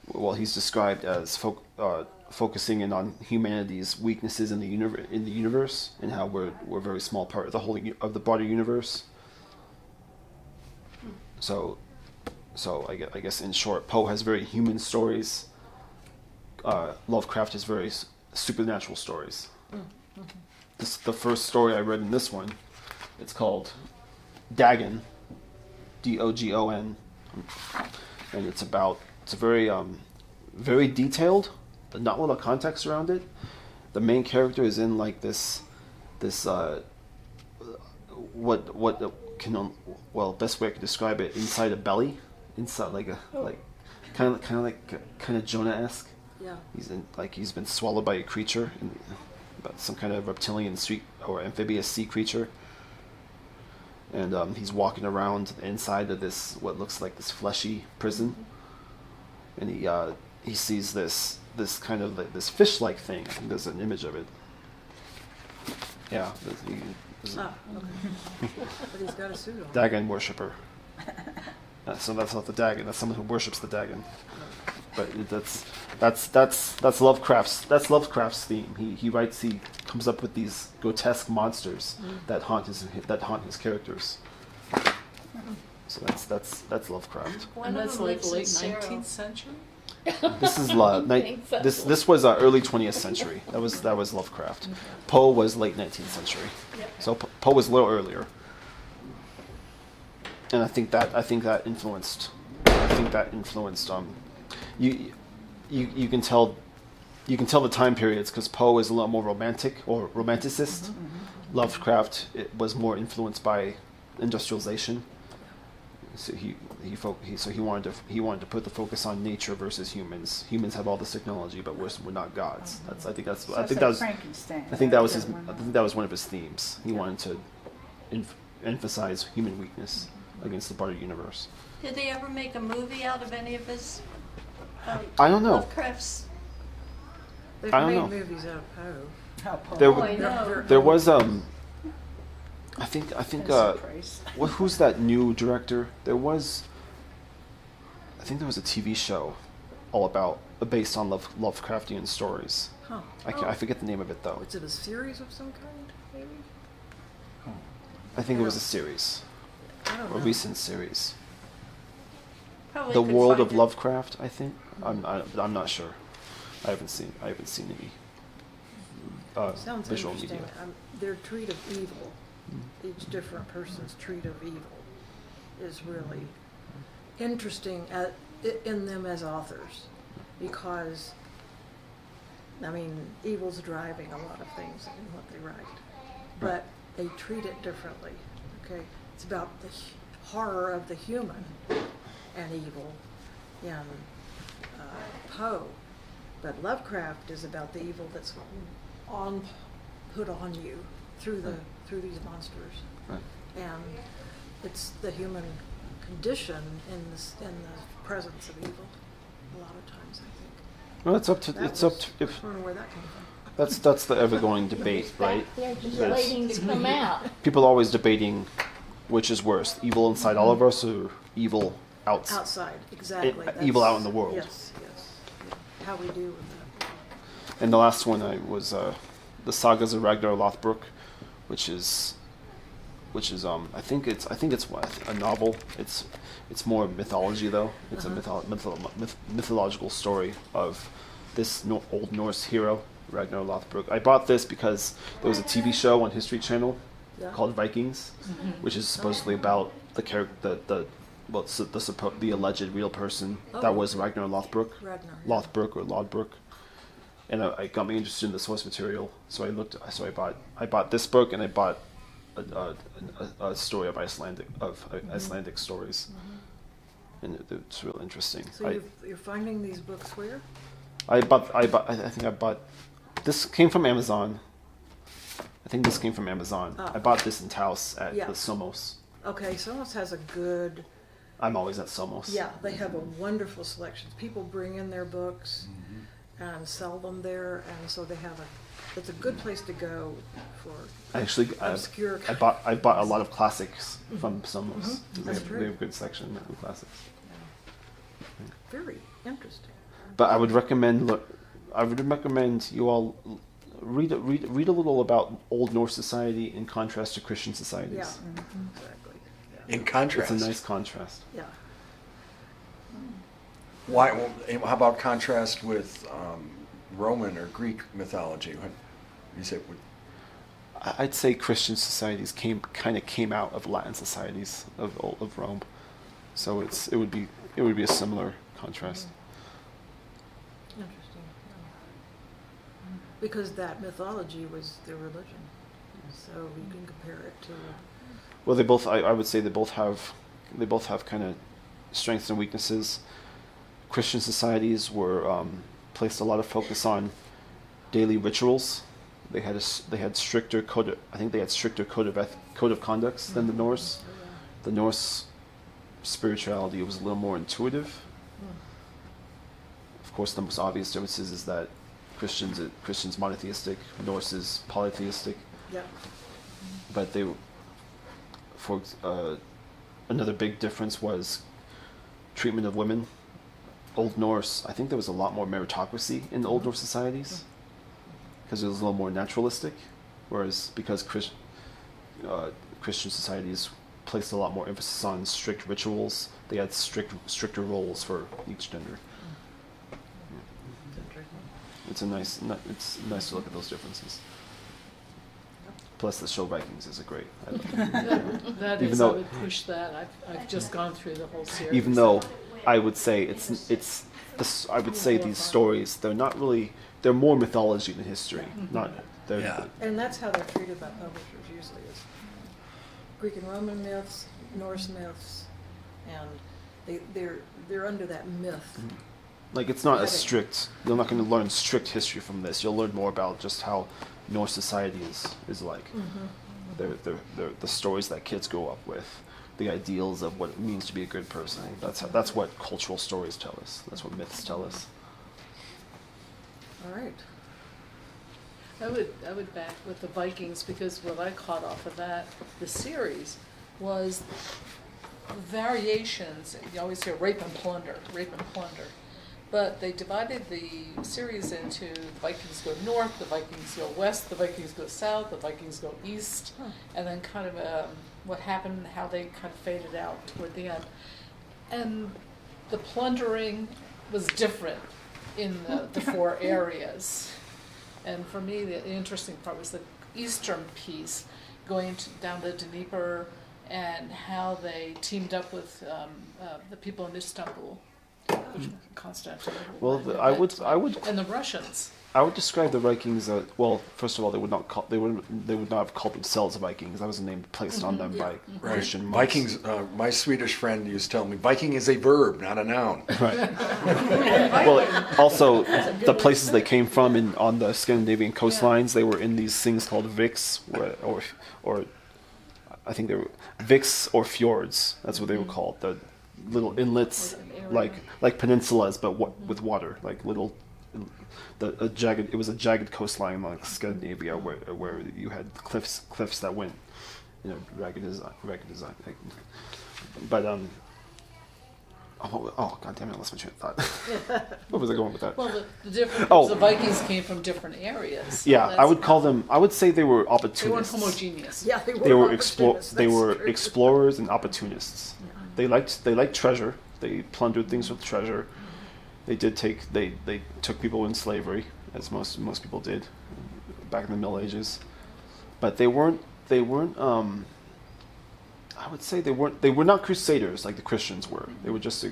well, he's described as focusing in on humanity's weaknesses in the universe, and how we're a very small part of the whole of the broader universe. So I guess in short, Poe has very human stories. Lovecraft has very supernatural stories. This the first story I read in this one. It's called Dagon, Dogon, and it's very detailed, but not a lot of context around it. The main character is in like this best way I could describe it, inside a belly, inside kind of Jonah-esque. Yeah. He's been swallowed by a creature, but some kind of reptilian or amphibious sea creature. And he's walking around inside of this what looks like this fleshy prison, and he sees this kind of like this fish-like thing. I think there's an image of it. Yeah, okay. But he's got a suit on. Dagon worshipper. So that's not the Dagon. That's someone who worships the Dagon. But that's Lovecraft's theme. He comes up with these grotesque monsters that haunt his characters. So that's Lovecraft. One And of that's them like lives in late Cerro. 19th century? This is think so. this was early 20th century. That was Lovecraft. Poe was late 19th century. So Poe was a little earlier. And I think that influenced. You can tell the time periods, because Poe is a lot more romantic or romanticist. Lovecraft was more influenced by industrialization, So he wanted to put the focus on nature versus humans. Humans have all this technology, but we're not gods. I think So that it's was like Frankenstein. I think that was one of his themes. He wanted to emphasize human weakness against the broader universe. Did they ever make a movie out of any of his I don't know. Lovecraft's? They've I don't made know. movies out of Poe. How Poe. There Oh, I know. There was I think Christ. who's that new director? I think there was a TV show all about based on Lovecraftian stories. Huh. I forget the name of it though. Is it a series of some kind, maybe? I think it was a series, I don't a know. recent series. Probably The could World find of it. Lovecraft, I think. I'm not sure. I haven't seen any Sounds visual interesting. media. Their treat of evil, each different person's treat of evil, is really interesting in them as authors, because, I mean, evil's driving a lot of things in what they write, but they treat it differently. Okay, it's about the horror of the human and evil in Poe, but Lovecraft is about the evil that's put on you through these monsters, Right. and it's the human condition in the presence of evil. A lot of times, I think. Well, it's up to I don't know where that came from. that's the ever-going debate, right? They're just Yes. waiting to come out. People are always debating which is worse, evil inside all of us or evil outside. Outside, exactly. Evil That's- out in the world. Yes, yes. Yeah. How we deal with that. And the last one was the Sagas of Ragnar Lothbrok, which is I think it's a novel. It's more mythology though. It's a mythological story of this Old Norse hero Ragnar Lothbrok. I bought this because there was a TV show on History Channel Yeah. called Vikings, which is supposedly about the character the alleged real person that was Ragnar Lothbrok. Ragnar, yeah. Lothbrok or Lodbrok. And it got me interested in the source material. So I bought this book, and I bought a story of Icelandic stories, and it's real interesting. So you're finding these books where? I think I bought. This came from Amazon. I think this came from Amazon. Oh. I bought this in Taos at Yeah. the Somos. Okay, Somos has a good. I'm always at Somos. Yeah, they have a wonderful selection. People bring in their books and sell them there, and so they have it's a good place to go for Actually, obscure. I bought a lot of classics from Somos. That's true. They have a good section of classics. Very interesting. But I would recommend you all read a little about Old Norse society in contrast to Christian societies. Yeah, exactly. Yeah. In contrast. It's a nice contrast. Yeah. Why? How about contrast with Roman or Greek mythology? What you say? I'd say Christian societies came out of Latin societies of Rome, so it would be a similar contrast. Interesting. Yeah. Because that mythology was their religion, so you can compare it to. Well, they both. I would say they both have kind of strengths and weaknesses. Christian societies were placed a lot of focus on daily rituals. They had stricter code. I think they had stricter code of conducts than the Norse. The Norse spirituality was a little more intuitive. Of course, the most obvious differences is that Christians monotheistic, Norse is polytheistic. Yeah. But another big difference was treatment of women. Old Norse, I think there was a lot more meritocracy in Old Norse societies because it was a little more naturalistic, whereas because Christian societies placed a lot more emphasis on strict rituals, they had stricter roles for each gender. It's nice to look at those differences. Plus, the show Vikings is a great. I love it. That Even is, though- I would push that. I've just gone through the whole series. Even though I would say I would say these stories they're more mythology than history. Yeah. And that's how they're treated by publishers usually, is Greek and Roman myths, Norse myths, and they're under that myth. Like, it's not as Heading. strict. You're not going to learn strict history from this. You'll learn more about just how Norse society is like. The stories that kids grow up with, the ideals of what it means to be a good person. That's what cultural stories tell us. That's what myths tell us. All right. I would back with the Vikings, because what I caught off of that, the series, was variations. You always hear rape and plunder, but they divided the series into the Vikings go north, the Vikings go west, the Vikings go south, the Vikings go east, and then kind of what happened, how they kind of faded out toward the end. And the plundering was different in the four areas. And for me, the interesting part was the eastern piece, going down the Dnieper, and how they teamed up with the people in Istanbul, which Constantinople. Well, I would and the Russians. I would describe the Vikings. Well, first of all, they would not have called themselves Vikings. That was a name placed on them by Christian monks. Vikings. My Swedish friend used to tell me Viking is a verb, not a noun. Right. Well, also the places they came from on the Scandinavian coastlines, they were in these things called viks, or I think they were viks or fjords. That's what they were called. The little inlets, like peninsulas, but with water, like little. It was a jagged coastline like Scandinavia where you had cliffs that went, ragged design. But oh god damn it, I lost my train of thought. Where was I going with that? Well, the different the Vikings came from different areas. So Yeah, I would say they were opportunists. They weren't homogeneous. Yeah, They were opportunists, they that's were true. explorers and opportunists. They liked treasure. They plundered things with treasure. They took people in slavery, as most people did back in the Middle Ages. But they weren't I would say they were not crusaders like the Christians were. They were just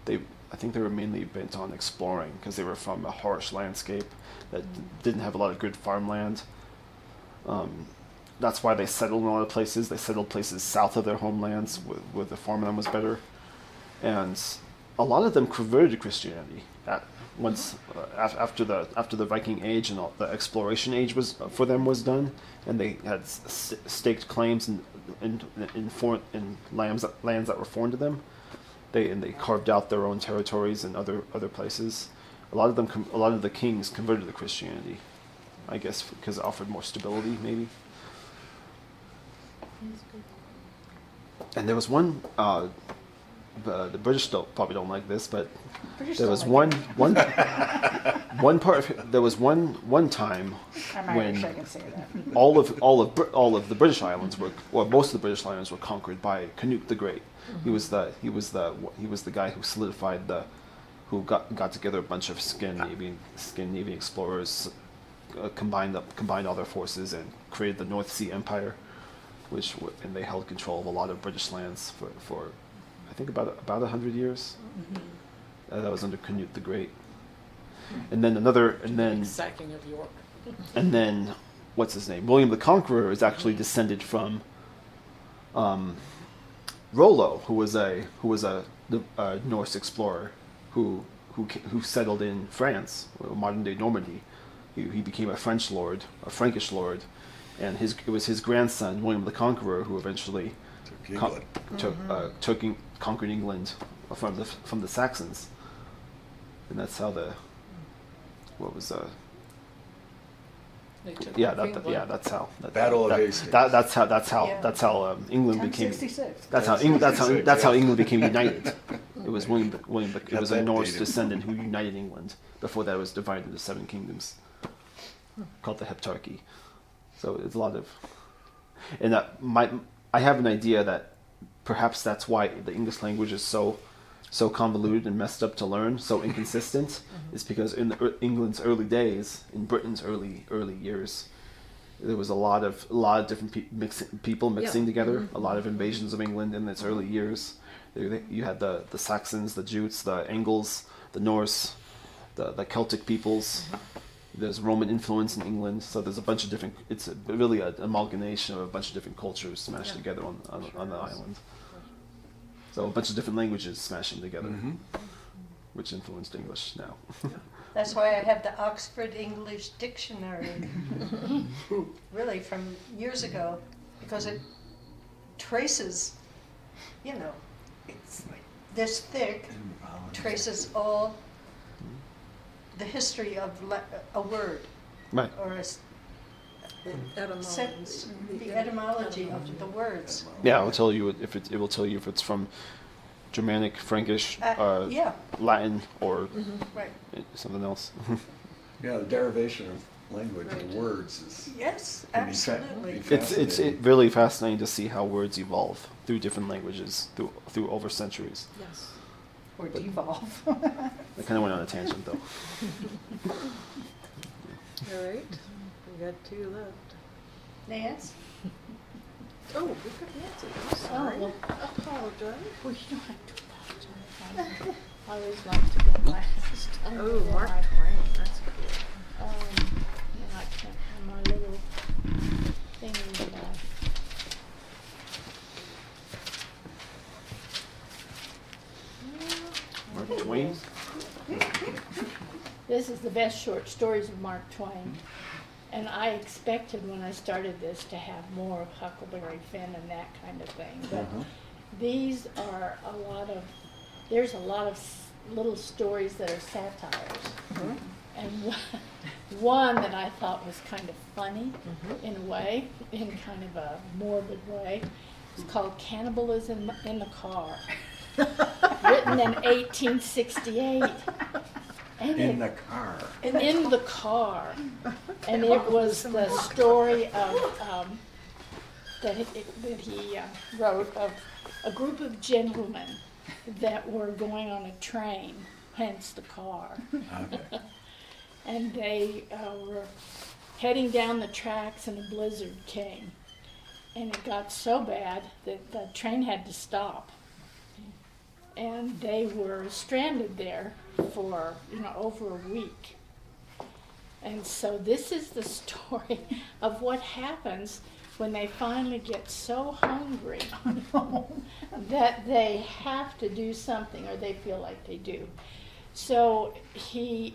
I think they were mainly bent on exploring, because they were from a harsh landscape that didn't have a lot of good farmland. That's why they settled in a lot of places. They settled places south of their homelands where the farmland was better. And a lot of them converted to Christianity after the Viking Age and the exploration age was done, and they had staked claims in lands that were foreign to them. They carved out their own territories in other places. A lot of the kings converted to Christianity, I guess, because it offered more stability, maybe. And there was one. The British probably don't like this, but there was one time I'm when Irish, I can say that. all of the British islands most of the British islands were conquered by Canute the Great. He was the guy who solidified who got together a bunch of Scandinavian explorers, combined all their forces and created the North Sea Empire, and they held control of a lot of British lands for I think about 100 years. That was under Canute the Great. And then Sacking of York. and then what's his name? William the Conqueror is actually descended from Rollo, who was a Norse explorer who settled in France, modern day Normandy. He became a French lord, a Frankish lord, and it was his grandson William the Conqueror who eventually conquered England from the Saxons, and that's how Battle of Hastings. That's how England became. 1066. That's how England became united. It was it was a that Norse dated. descendant who united England. Before that, it was divided into 7 kingdoms, called the Heptarchy. So it's a lot of, and I have an idea that perhaps that's why the English language is so convoluted and messed up to learn, so inconsistent. Is because in England's early days, in Britain's early years, there was a lot of different people mixing together. A lot of invasions of England in its early years. You had the Saxons, the Jutes, the Angles, the Norse, the Celtic peoples. There's Roman influence in England, so there's a bunch of different. It's really an amalgamation of a bunch of different cultures smashed together on the island. So a bunch of different languages smashing together, Mhm. which influenced English now. That's why I have the Oxford English Dictionary, really from years ago, because it traces, it's like this thick, traces all the history of a word Right. or a sentence, the etymology of the words. Yeah, it will tell you it will tell you if it's from Germanic, Frankish, Yeah, Latin, or right. something else. Yeah, the derivation of language Right. and words is. Yes, can be absolutely. It's really fascinating to see how words evolve through different languages through over centuries. Yes. Or devolve. I kind of went on a tangent though. All right. We got 2 left. Nance? Oh, we got Nancy. I'm sorry. well. Apologize. Well, you don't have to apologize. I always like to go last. Oh, Mark Twain. That's cool. And I can't have my little thing back. Mark Twain. This is the best short stories of Mark Twain. And I expected when I started this to have more of Huckleberry Finn and that kind of thing. But these are there's a lot of little stories that are satires. And one that I thought was kind of funny in a way, in kind of a morbid way, is called Cannibalism in the Car. Written in 1868. And In the car. in the car. And it was the story of that he wrote of a group of gentlemen that were going on a train, hence the car. Okay. And they were heading down the tracks and a blizzard came. And it got so bad that the train had to stop. And they were stranded there for, over a week. And so this is the story of what happens when they finally get so hungry that they have to do something, or they feel like they do. So the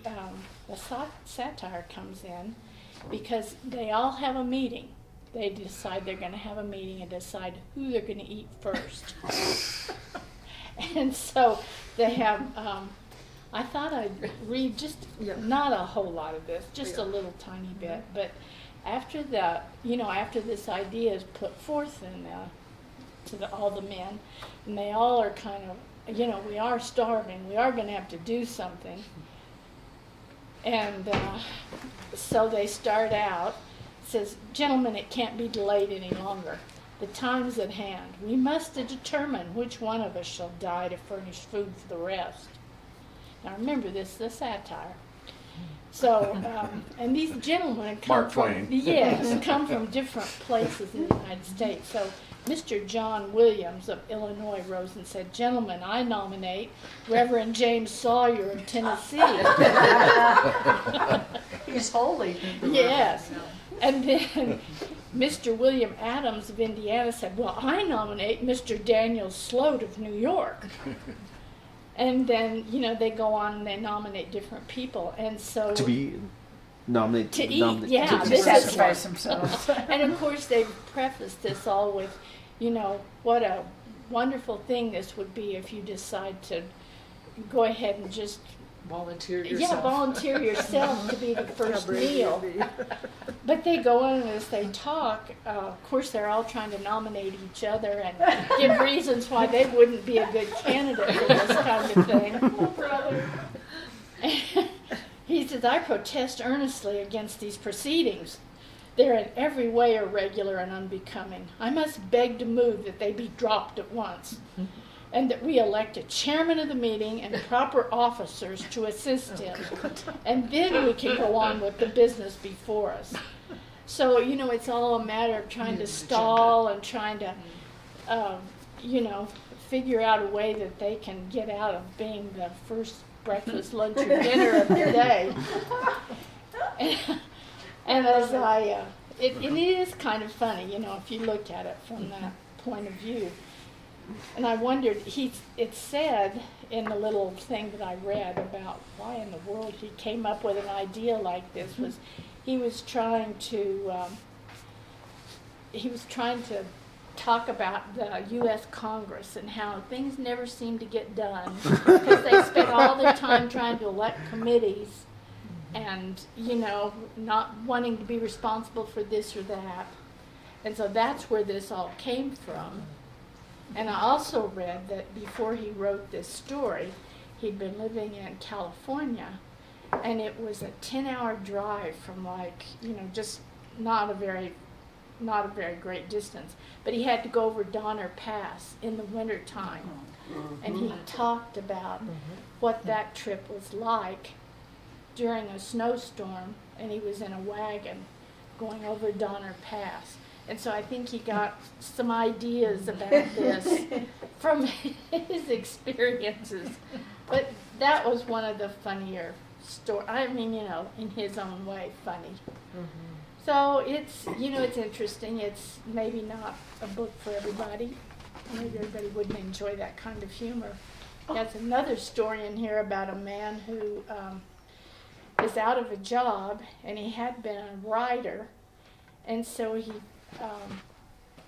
satire comes in because they all have a meeting. They decide they're going to have a meeting and decide who they're going to eat first. And so they have, I thought I'd read just, not a whole lot of this, just a little tiny bit, but after after this idea is put forth to all the men, and they all are kind of, we are starving, we are going to have to do something. And so they start out, it says, "Gentlemen, it can't be delayed any longer. The time's at hand. We must determine which one of us shall die to furnish food for the rest." Now remember, this is a satire. So, and these gentlemen come Mark Twain. come from different places in the United States. So Mr. John Williams of Illinois rose and said, "Gentlemen, I nominate Reverend James Sawyer of Tennessee." He's holy. Yes. And then Mr. William Adams of Indiana said, "Well, I nominate Mr. Daniel Sloat of New York." And then, they go on and they nominate different people. And so To be nominated. To eat, yeah, to this is- Sacrifice themselves. and of course they prefaced this all with, what a wonderful thing this would be if you decide to go ahead and just Volunteer yourself. volunteer yourself to be the first meal. But they go on as they talk. Of course, they're all trying to nominate each other and give reasons why they wouldn't be a good candidate for this kind of thing. Oh, brother. He says, "I protest earnestly against these proceedings. They're in every way irregular and unbecoming. I must beg to move that they be dropped at once, and that we elect a chairman of the meeting and proper officers to assist him. And then we can go on with the business before us." So, it's all a matter of trying to stall and trying to, figure out a way that they can get out of being the first breakfast, lunch, or dinner of the day. And as it is kind of funny, if you look at it from that point of view. And I wondered, it said in the little thing that I read about why in the world he came up with an idea like this was he was trying to talk about the U.S. Congress and how things never seem to get done because they spend all their time trying to elect committees and, you know, not wanting to be responsible for this or that. And so that's where this all came from. And I also read that before he wrote this story, he'd been living in California, and it was a 10-hour drive from, like, you know, just not a very great distance. But he had to go over Donner Pass in the wintertime. And he talked about what that trip was like during a snowstorm, and he was in a wagon going over Donner Pass. And so I think he got some ideas about this from his experiences. But that was one of the funnier stories. I mean, you know, in his own way, funny. So it's, you know, it's interesting. It's maybe not a book for everybody. Maybe everybody wouldn't enjoy that kind of humor. There's another story in here about a man who is out of a job, and he had been a writer, and so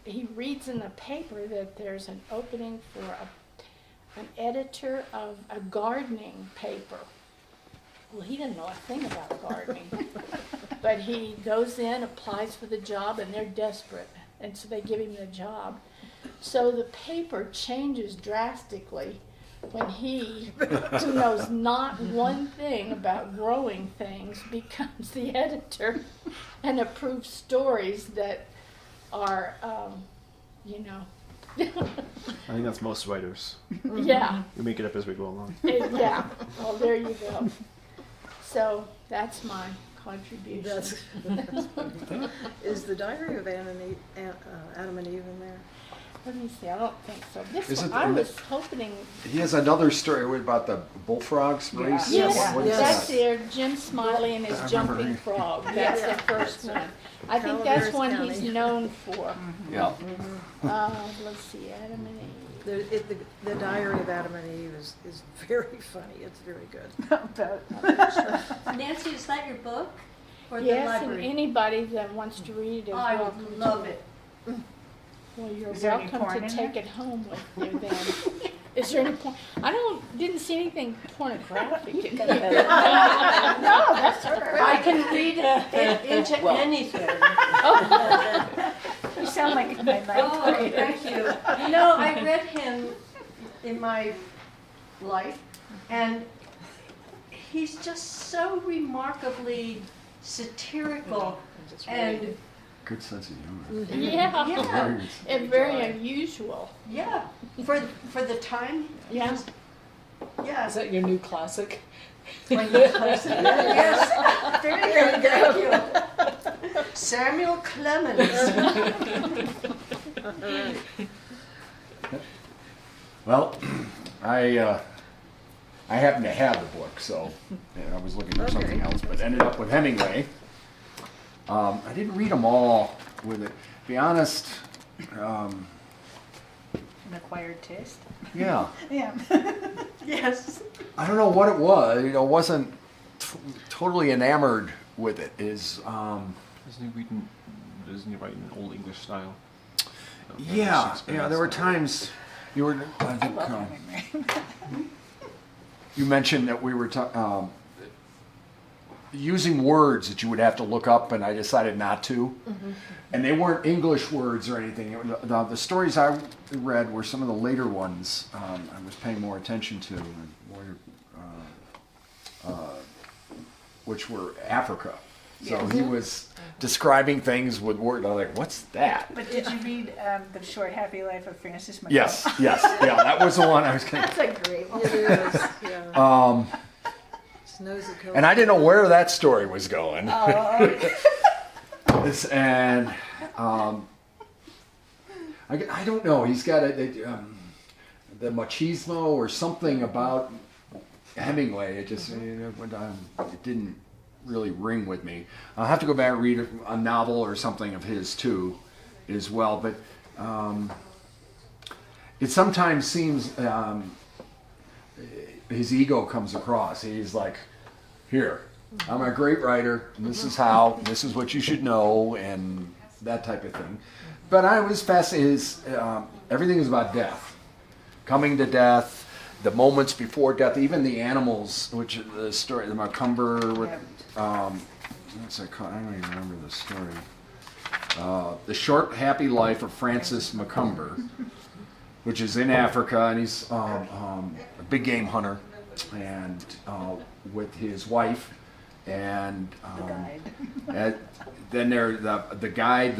he reads in the paper that there's an opening for an editor of a gardening paper. Well, he didn't know a thing about gardening, but he goes in, applies for the job, and they're desperate, and so they give him the job. So the paper changes drastically when he, who knows not one thing about growing things, becomes the editor and approves stories that are, you know. I think that's most writers. Yeah. We make it up as we go along. Yeah. Well, there you go. So that's my contribution. Is the Diary of Adam and Eve in there? Let me see. I don't think so. This Is one, it I in the- was hoping. He has another story about the bullfrogs race. Yes, What is that's that? there. Jim Smiley and his I jumping remember frog. That's Yeah. the first one. I think Calaveras that's one County. he's known for. Yeah. Let's see, Adam and Eve. The Diary of Adam and Eve is very funny. It's very good. Nancy, is that your book? Or the Yes, and library? anybody that wants to read it is I welcome would to. love it. Well, you're Is there any welcome porn to in take there? it home with you then. Is there any porn? Didn't see anything pornographic in there. No, that's all right. I can read it into anything. You sound like my ninth Oh, grader. thank you. No, I read him in my life, and he's just so remarkably satirical and Good sense of humor. Yeah, yeah, and very unusual. yeah. For the time, Yeah. Is yeah. that your new classic? Yes, very good. Thank you. Samuel Clemens. All right. Well, I happen to have the book, so I was looking for something Okay. else, but ended up with Hemingway. I didn't read them all with it. To be honest, An acquired taste. yeah. Yeah. Yes. I don't know what it was. Wasn't totally enamored with it. Isn't he writing in Old English style? Yeah, Shakespeare yeah. There were style. times you were. I think Love Hemingway. you mentioned that we were using words that you would have to look up, and I decided not to. And they weren't English words or anything. The stories I read were some of the later ones I was paying more attention to, and which were Africa. So he was describing things with words. I was like, "What's that?" But did you read The Short Happy Life of Francis McCoy? Yes, yes, yeah. That was the one I was going to. That's a great one. It is. Yeah. Snows that kill. And I didn't know where that story was going. And I don't know. He's got the machismo or something about Hemingway. It just it didn't really ring with me. I'll have to go back and read a novel or something of his too, as well. But it sometimes seems his ego comes across. He's like, here, I'm a great writer, and this is how, and this is what you should know, and that type of thing. But I was fascinated. Everything is about death, coming to death, the moments before death, even the animals, which the story, the Macumber, what's it called? I don't even remember the story. The Short Happy Life of Francis Macumber, which is in Africa, and he's a big game hunter, and with his wife, and then there the guide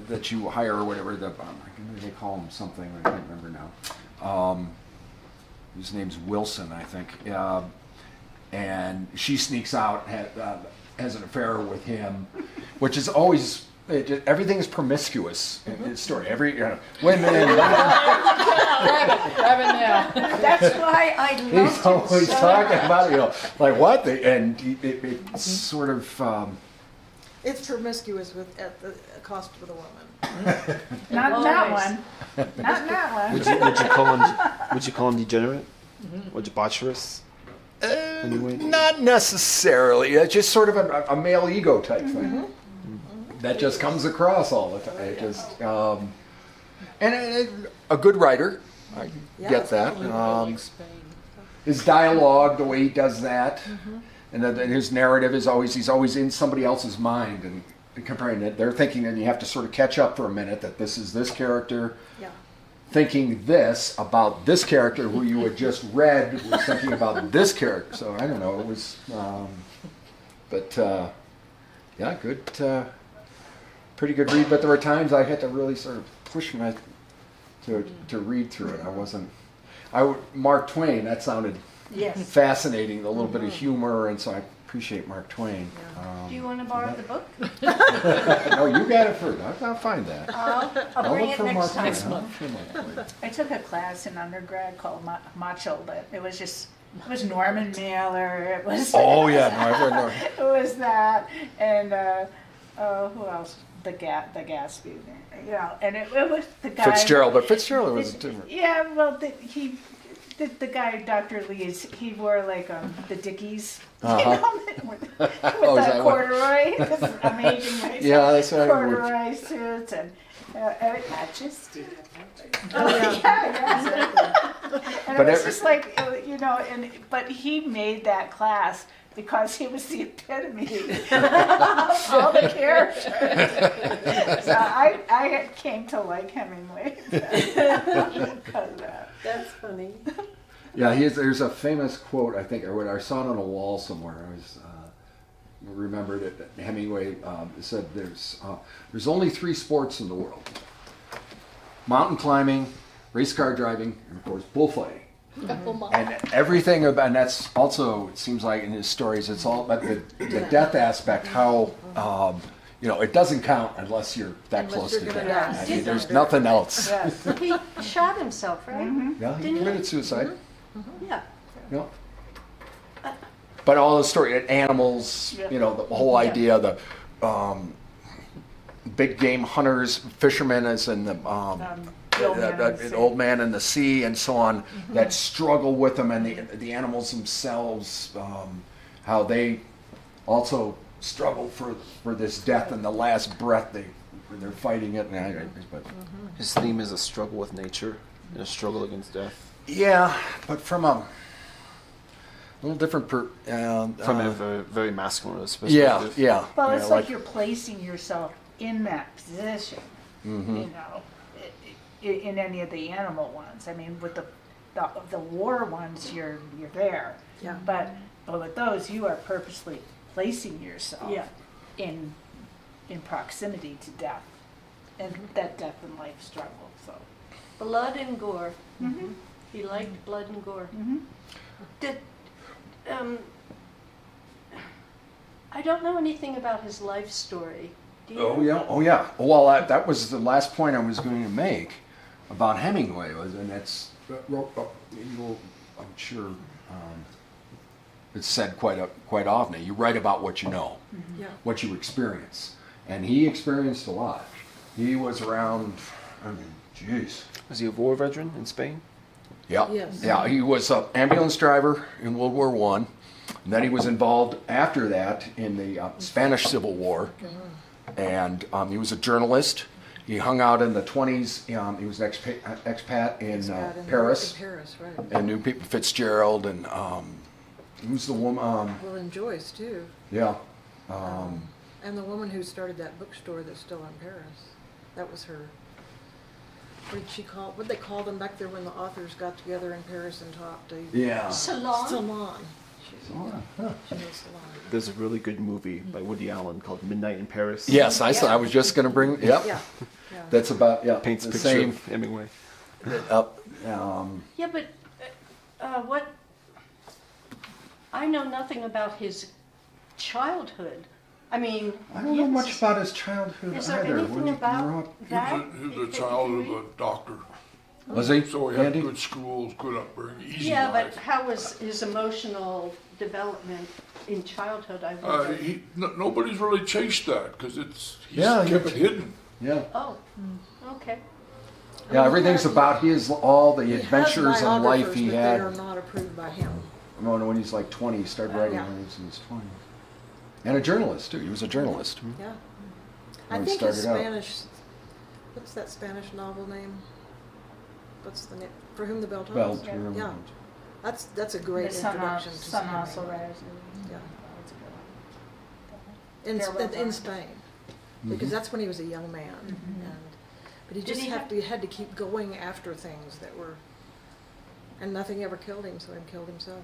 that you hire or whatever. They call him something. I can't remember now. His name's Wilson, I think. And she sneaks out, has an affair with him, which is always. Everything is promiscuous in the story. Women. Grab it now. That's why I loved He's always it so talking much. about it, like what? It's sort of. It's promiscuous at the cost of the woman. Not in that Always. one. Not in that one. Would you call him degenerate or debaucherous? Anyway, Not necessarily. It's just sort of a male ego type thing that just comes across all the time. It just and a good writer. I get that. His dialogue, the way he does that, and then his narrative is he's always in somebody else's mind and comparing it. They're thinking, and you have to sort of catch up for a minute that this is this character. Yeah. Thinking this about this character who you had just read was thinking about this character. So I don't know. It was, yeah, good, pretty good read. But there were times I had to really sort of push to read through it. I wasn't. Mark Twain. That sounded Yes. fascinating. A little bit of humor, and so I appreciate Mark Twain. Do you want to borrow the book? No, you got it first. I'll find that. I'll bring look it for Mark next Twain. time. Next month. I'll look for Mark Twain. I took a class in undergrad called Macho Lit. It was Norman Mailer. It was. Oh yeah, no, I've read Norman. It was that, and who else? The Gatsby, you know, and it was the guy. Fitzgerald, but Fitzgerald was different. Yeah, well, the guy, Dr. Lee's, he wore like the Dickies, Uh-huh. you know, with Oh, is the that what- corduroy, this amazing race, Yeah, that's what I would- corduroy suits and Majesty. oh yeah, and But it was every- just like but he made that class because he was the epitome of all the characters. So I came to like Hemingway because of that. That's funny. Yeah, there's a famous quote, I think, or I saw it on a wall somewhere. I was remembered it. That Hemingway said there's only 3 sports in the world: mountain climbing, race car driving, and of course bullfighting. And everything about, and that's also, it seems like in his stories, it's all about the death aspect. How it doesn't count unless you're that Unless close you're to gonna death. die. I mean, there's nothing else. Yes. He shot himself, right? Yeah, he Didn't he? committed suicide. Yeah. Yeah. But all the story, animals, Yeah. the whole idea, the big game hunters, fishermen, as in the The old man in the sea, and so on, that struggle with them, and the animals themselves, how they also struggle for this death and the last breath when they're fighting it. But his theme is a struggle with nature and a struggle against death. yeah, but from a little different From a very, very masculine perspective. yeah. Well, Yeah, it's like you're placing yourself in that position, Mhm. you know, in any of the animal ones. I mean, with the war ones, you're there. Yeah. But with those, you are purposely placing yourself Yeah. in proximity to death, and that death and life struggle. So. Blood and gore. Mm-hmm. He liked blood and gore. Mm-hmm. Did I don't know anything about his life story. Do you? Oh yeah. Well, that was the last point I was going to make about Hemingway, and that's I'm sure it's said quite often. You write about what you know, Yeah. what you experience, and he experienced a lot. He was around, I mean, jeez. Was he a war veteran in Spain? Yeah, Yes. yeah. He was an ambulance driver in World War I. And then he was involved after that in the Spanish Civil War. And he was a journalist. He hung out in the 20s. He was an expat in Paris. In Paris, right. And knew people, Fitzgerald, and who's the woman? Well, and Joyce, too. Yeah. And the woman who started that bookstore that's still in Paris. That was her. What did she call? What did they call them back there when the authors got together in Paris and talked? Yeah. Salon? Salon. Huh. She made salon. There's a really good movie by Woody Allen called Midnight in Paris. Yes, I saw. I was just going to bring. Yep. Yeah. Yeah. That's about Paints a the picture same. of Hemingway. Up. Yeah, but what? I know nothing about his childhood. I mean, I don't know much about his childhood Is there either. anything When he about grew up. that? He was a child of a doctor, Was he? so he had Andy? good schools, good upbringing, easy Yeah, but life. how was his emotional development in childhood? I wonder. Nobody's really chased that because he's Yeah, kept it hidden. Yeah. Oh, okay. Yeah. Everything's about all the He has adventures in life biographers, he but had. They are not approved by him. When he's like 20, he started writing Yeah. when he was in his 20s. And a journalist too. He was a journalist. Yeah. When I he think his started out. Spanish. What's that Spanish novel name? What's the name? For Whom the Bell Tolls. Bell, Yeah. remember. Yeah. That's a great The introduction to Sun Spain. also rise. Yeah. That's a good one. In, Farewell in Time. Spain, Mm-hmm. because that's when he was a young man, but he Did just he had to keep going after things that were, and nothing ever killed him, so he killed himself.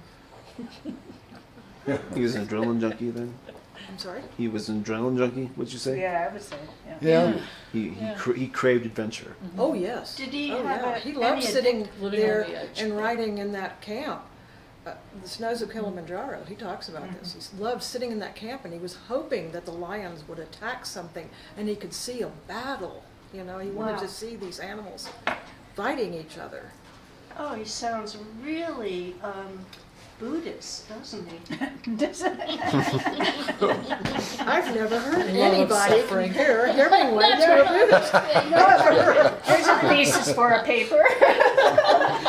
He was an adrenaline junkie then? I'm sorry. He was an adrenaline junkie, would you say? Yeah, I would say. Yeah. Yeah. He craved adventure. Oh yes. Did he oh, have yeah. a- He any loved sitting Living there on the edge. and writing in that camp. The snows of Kilimanjaro, he talks about Mm-hmm. this. He loved sitting in that camp and he was hoping that the lions would attack something and he could see a battle. You know, he wanted Wow. to see these animals fighting each other. Oh, he sounds really Buddhist, doesn't he? I've never heard Love of anybody suffering. compare Hemingway to a Buddhist. There's a thesis for a paper.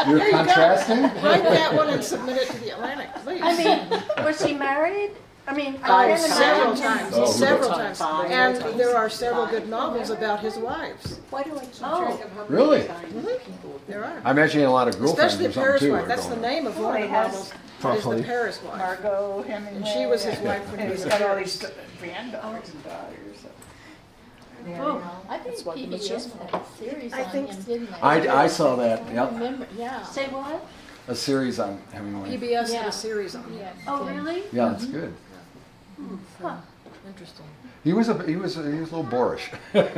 You're contrasting? Write that one and submit it to the Atlantic, please. I mean, was he married? I mean, I Oh, can't several imagine. times, Oh, several times. times. And there are several good novels about his wives. Why do I keep Oh. track of how many Really? times people There are. I imagine he had a lot of girlfriends Especially or something Paris too. Wife. are That's the going. name of one of he the has- novels. Is the Probably. Paris Wife. Margot Hemingway. And she was his wife when he and was he's in got all Paris. these granddaughters and daughters. Oh, I think That's what the PBS Machismo. had a series I on think- him, didn't they? I saw that. I Yep. remember, yeah. say what? A series on Hemingway. PBS had Yeah. a series on him. Yeah. Oh, really? Yeah, it's good. Huh. Interesting. He was a little boorish. Yes.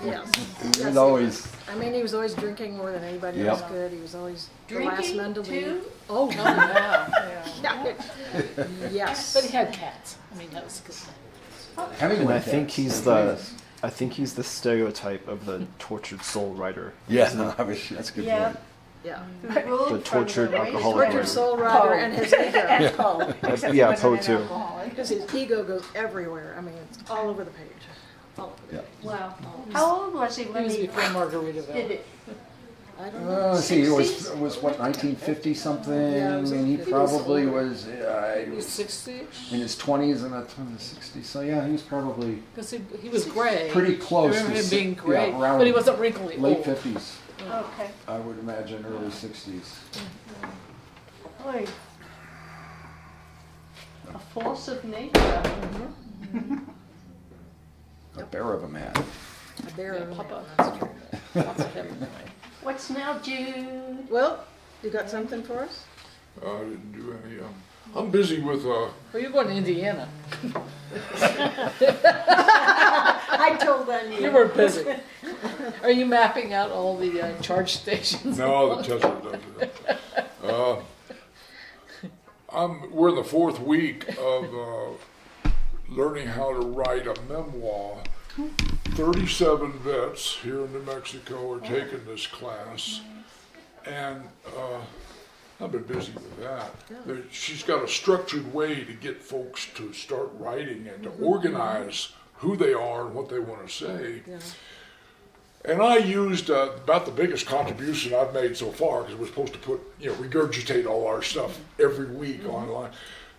He Yes, was always. I mean, he was always drinking more than anybody Yep. else could. He was always the last Drinking man to leave. too? Oh, Yeah. yes. But he had cats. I mean, that was good. Hemingway. And I think cats. he's the stereotype of the tortured soul writer. Yeah, that's a good Yeah. point. Yeah. Who ruled The from tortured the alcoholic wasteland. Tortured soul rider and his ego. And Poe. Except he Yeah, wasn't Poe an too. alcoholic. Because his ego goes everywhere. I mean, it's all over the page. All over the Yeah. page. Wow. How old was he He when was he before Margaritaville. did it? I don't know. Let's see, it 60s? was what 1950 something, Yeah, it was and he 50s. probably was He was 60-ish. in his 20s and the 60s. So yeah, he was probably Because he was gray. pretty close I remember to him being yeah, gray, around but he wasn't wrinkly late old. 50s. Okay. I would imagine early 60s. Oy. A force of nature. A bear of a man. A bear of a Papa. man, that's true. Lots of Hemingway. What's now, Jude? Well, you got something for us? I didn't do any. I'm busy with. Well, you're going to Indiana. I told on You were busy. Are you mapping out all the charge stations? No, the Tesla does it. We're in the fourth week of learning how to write a memoir. 37 vets here in New Mexico are taking this class, and I've been busy with that. She's got a structured way to get folks to start writing and to organize who they are and what they want to say. Yeah. And I used about the biggest contribution I've made so far, because we're supposed to regurgitate all our stuff every week online,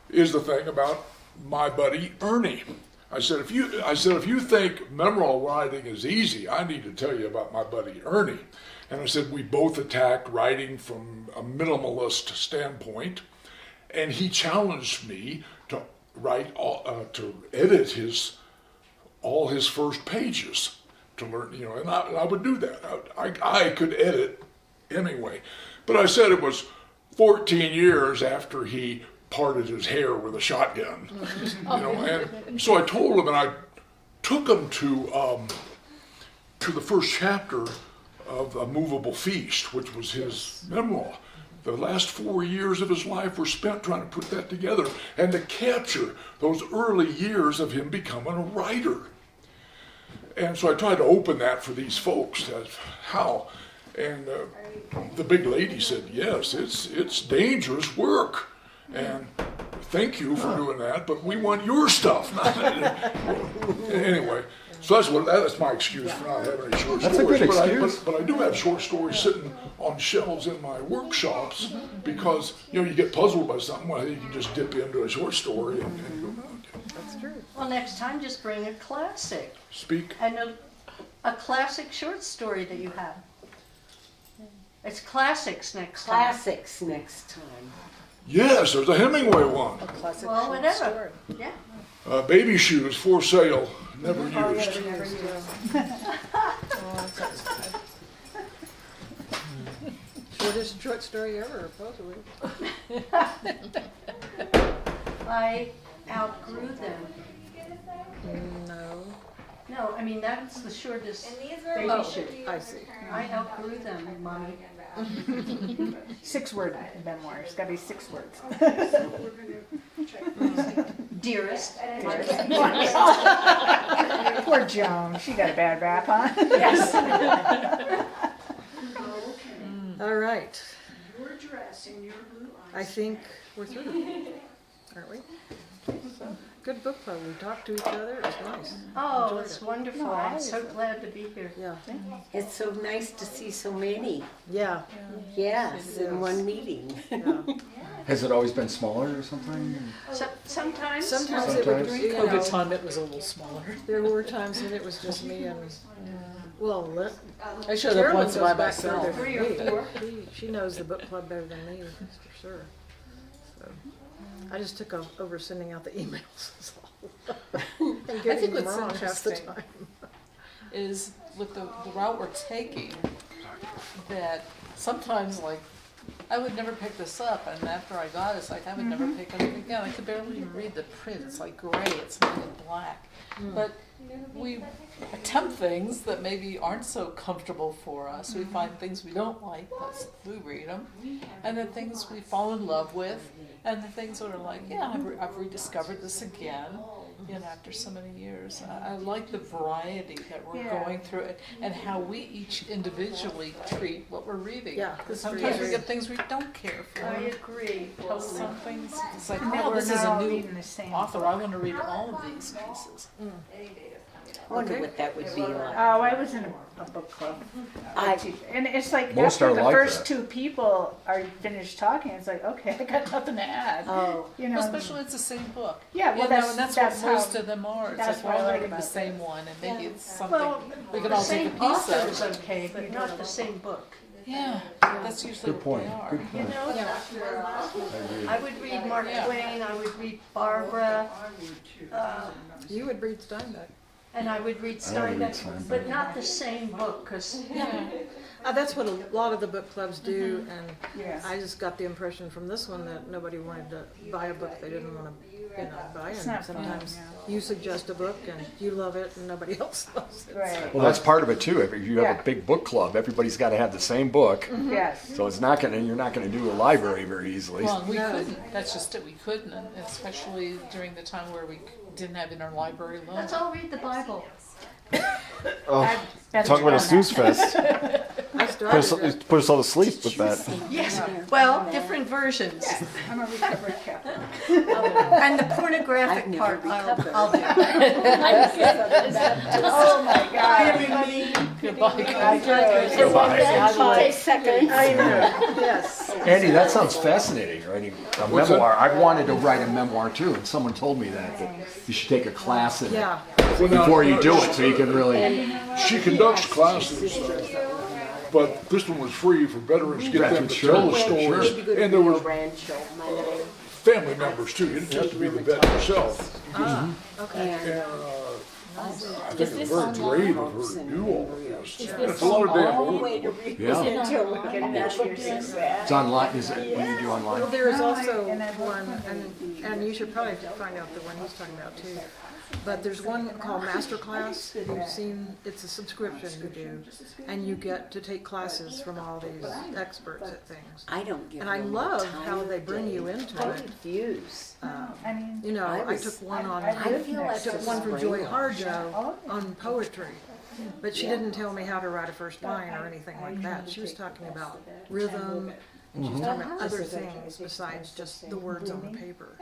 is the thing about my buddy Ernie. I said, if you think memorial writing is easy, I need to tell you about my buddy Ernie. And I said, we both attacked writing from a minimalist standpoint, and he challenged me to to edit all his first pages to learn, and I would do that. I could edit Hemingway, but I said it was 14 years after he parted his hair with a shotgun, and so I told him, and I took him to the first chapter of A Movable Feast, which was his memoir. The last 4 years of his life were spent trying to put that together and to capture those early years of him becoming a writer. And so I tried to open that for these folks. How? And the big lady said, yes, it's dangerous work. And thank you for doing that, but we want your stuff. Anyway, so that's my excuse for not having any short That's stories. a good excuse. But I do have short stories sitting on shelves in my workshops because you get puzzled by something. Well, you can just dip into a short story and go. That's true. Well, next time just bring a classic Speak. and a classic short story that you have. It's classics next time. Classics next time. Yes, there's a Hemingway one. A classic Well, short whatever. story. Yeah. Baby shoes for sale, never used. Oh, that sounds bad. Shortest short story ever, supposedly. I outgrew them. No. No, I mean, that's the shortest baby Oh, shoe. I see. I outgrew them, Mommy. 6-word memoir. It's got to be 6 words. Dearest. Poor Joan. She got a bad rap, huh? Yes. All right. Your dress and your blue eyes. I think we're through, aren't we? So, good book club. We talked to each other. It was nice. Oh, Enjoyed it's it. wonderful. I'm so glad to be here. Yeah. It's so nice to see so many. Yeah. Yes, in one meeting. Yeah. Has it always been smaller or something? Sometimes. Sometimes it would, Sometimes. During you COVID know, time, it was a little smaller. there were times when it was just me and, well, I showed up Carolyn once goes by back further myself. than 3 or me. 4. She knows the book club better than me, that's for sure. So, I just took over sending out the emails. That's all. And getting think them what's wrong half the interesting time. Is with the route we're taking, that sometimes, like, I would never pick this up, and after I got it, it's like I would never pick it up again. I could barely even read the print. It's like gray, it's not in black. But we attempt things that maybe aren't so comfortable for us. We find things we don't like, but we read them. And then things we fall in love with, and the things that are like, yeah, I've rediscovered this again, after so many years. I like the variety that we're going through it, and how we each individually treat what we're reading. Yeah, Because that's sometimes we very- get things we don't care for. I agree. Some things, it's like, And that oh, we're this is not a all new reading the same author. book. I want to read all of these pieces. I wonder what that would be like. Oh, I was in a book club. And it's like Most after are the like first that. 2 people are finished talking, it's like, okay, I got nothing to add. Oh, Especially it's the same book. Yeah, well, and that's what how- most of them are. It's that's like, what I well, like they're the about same this. one, and maybe it's something Well, we can the all take a same piece author of. is okay, but not the same book. Yeah, that's usually Good what point. they are. Good You point. know, I would read Mark Yeah. Twain, I would read Barbara, You would read Steinbeck. and I would read I read Steinbeck, Steinbeck. but not the same book, because That's what a lot of the book clubs do, and Yeah. I just got the impression from this one that nobody wanted to buy a book they didn't want to, buy. It's And not fun, sometimes yeah. you suggest a book and you love it and nobody else loves it. Right. Well, that's part of it too. If you have Yeah. a big book club, everybody's got to have the same book. Yes. So you're not going to do a library very easily. Well, we No. couldn't. That's just it. We couldn't, and especially during the time where we didn't have interlibrary loan. let's all read the Bible. Oh, I've been talk about a done that. snooze fest. I started. Put us all to sleep with that. Yes, well, different versions. I'm a recovered Catholic. And the pornographic I've never part, recovered. I'll do. Oh my God. Everybody. Goodbye. Take seconds. I know, yes. Andy, that sounds fascinating, writing a What's memoir. I wanted to write a memoir too, and someone told me that you should take a class in Yeah. it before you do it, so you can really. She conducts classes, but this one was free for veterans to get them to Sure, tell the sure. stories. And there were grandchildren. family members too. You didn't have to be the vet yourself. Okay. And I think it's very brave of her to do all of this. It's a lot of damn work. Yeah. It's online. Is it? What do you do online? Well, there is also one, and you should probably find out the one he's talking about too. But there's one called Masterclass. You've seen, it's a subscription you do, and you get to take classes from all these experts at things. I don't give And I them love the time how of they bring day. you into I'm it. confused. I mean, You know, I I was- took one on, I feel I like took it's one from Joy brainwashed. Harjo on poetry. But she didn't tell me how to write a first line or anything like that. She was talking about rhythm, and she was talking about other things besides just the words on the paper.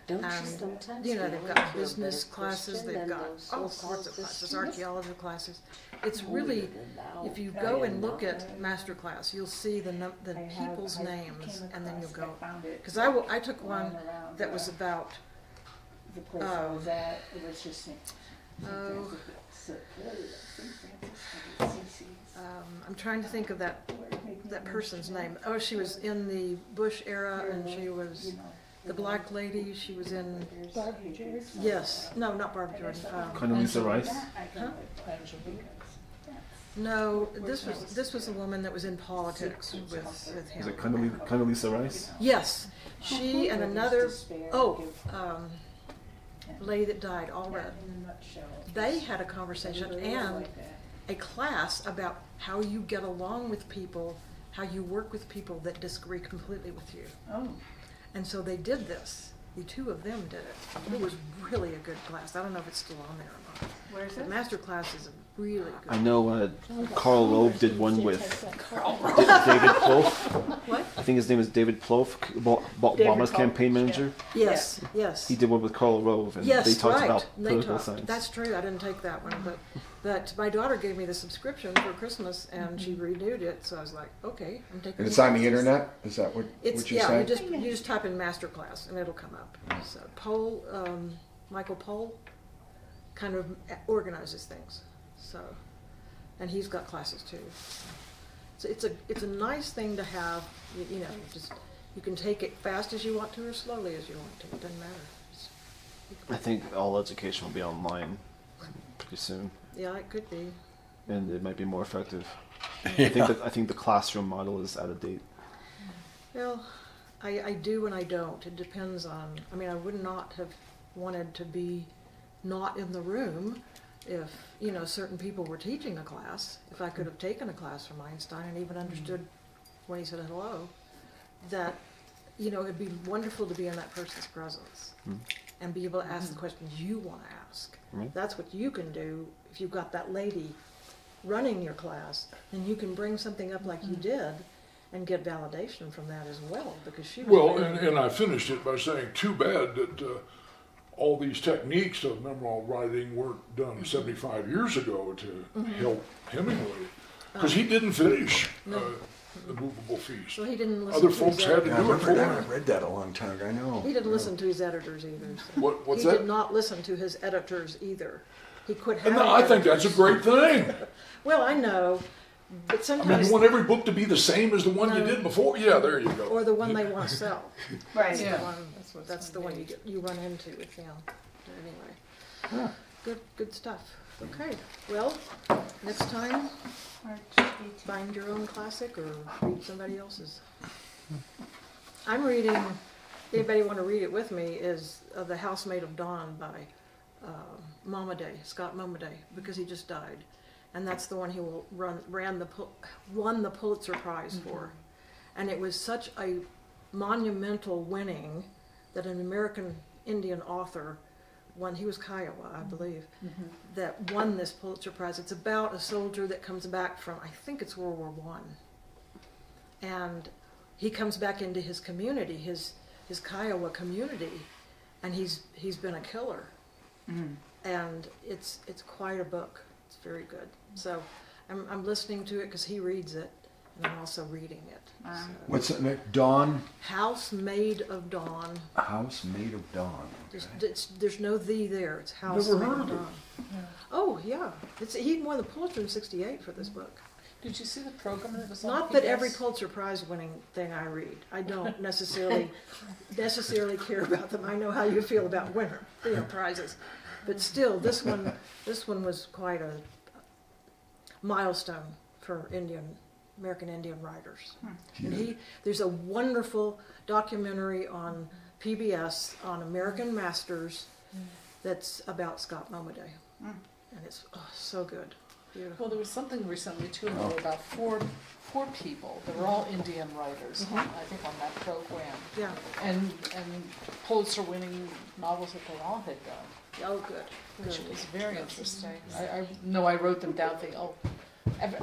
Don't you And, sometimes you know, feel they've like got you're a business better classes, Christian they've than got those all so-called sorts of classes, Christians? archaeology classes. It's really, if you go and look at Masterclass, you'll see the people's names, and then you'll go. Because I took one that was about, the place I was at, it was just. I'm trying to think of that person's name. Oh, she was in the Bush era, and she was the black lady. She was in. Yes, no, not Barbara Jordan. Condoleezza Rice. No, this was a woman that was in politics with him. Is it Condoleezza Rice? Yes, she and another lady that died, all red. They had a conversation and a class about how you get along with people, how you work with people that disagree completely with you. Oh. And so they did this. The two of them did it. It was really a good class. I don't know if it's still on there or not. Where is But it? Master class is a really good. I know Karl Rove did one with David Plouffe. What? I think his name is David Plouffe, Obama's campaign manager. Yes, yes. He did one with Karl Rove, and Yes, they talked right. about They political talked. science. That's true. I didn't take that one, but my daughter gave me the subscription for Christmas, and she renewed it. So I was like, okay, I'm taking. And it's the on the classes. internet. Is that what you Yeah. said? You just type in Masterclass, and it'll come up. So Michael Pohl, kind of organizes things. So, and he's got classes too. So it's a nice thing to have. You know, you can take it fast as you want to or slowly as you want to. It doesn't matter. I think all education will be online pretty soon, Yeah, it could be. and it might be more effective. I think the classroom model is out of date. Well, I do and I don't. It depends on, I mean, I would not have wanted to be not in the room if, you know, certain people were teaching a class. If I could have taken a class from Einstein and even understood when he said hello, that, you know, it'd be wonderful to be in that person's presence and be able to ask the questions you want to ask. Right. That's what you can do if you've got that lady running your class, and you can bring something up like you did and get validation from that as well, because she was Well, very- and I finished it by saying, too bad that all these techniques of memoir writing weren't done 75 years ago to help Hemingway. Because he didn't finish The Movable Feast. So he didn't listen Other to folks his had to Yeah, I do it remember for that. I him. read that a long time ago. I know. He didn't listen to his editors either. So. What's he that? did not listen to his editors either. He quit And having I think that's a editors. great thing. Well, I know, but I mean, sometimes, you want every book to be the same as the one you No. did before? Yeah, there you go. or the one they want to sell. Right. That's Yeah. the one. That's the one you run into with them. Anyway, good stuff. Okay, well, next time, find your own classic or read somebody else's. I'm reading. Anybody want to read it with me? Is The Housemaid of Dawn by Scott Momaday, because he just died, and that's the one he will won the Pulitzer Prize for, and it was such a monumental winning that an American Indian author won, he was Kiowa, I believe, that won this Pulitzer Prize. It's about a soldier that comes back from, I think it's World War I. And he comes back into his community, his Kiowa community, and he's been a killer. And it's quite a book. It's very good. So I'm listening to it because he reads it, and I'm also reading it. So. What's it? Dawn? House Made of Dawn. A House Made of Dawn. Okay. There's no "the" there. It's House Never Made heard of of it. Dawn. Oh yeah, he won the Pulitzer in '68 for this book. Did you see the program that was on Not that PBS? every Pulitzer Prize winning thing I read. I don't necessarily care about them. I know how you feel about prizes, but still, this one was quite a milestone for American Indian writers. And there's a wonderful documentary on PBS on American Masters that's about Scott Momaday, and it's so good. Beautiful. Well, there was something recently too about four people. They were all Indian writers, I think, on that program. Yeah. And Pulitzer-winning novels that they all had done, Oh, good. which Good. was very interesting. I know I wrote them down thinking,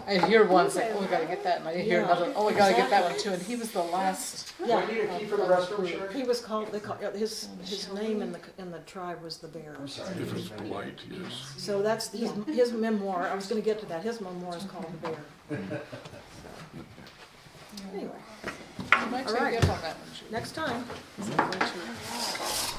I hear one say, oh, we gotta get that, and I hear another, oh, we gotta get that one too. And he was the last. Yeah. Do I need a key for the restroom, Sherry? He was called. His name in the tribe was the Bear. I'm sorry. If it's polite, yes. So that's his memoir. I was going to get to that. His memoir is called The Bear. Anyway, You might All take right. me up on that one, Judy. next time. I'm going to-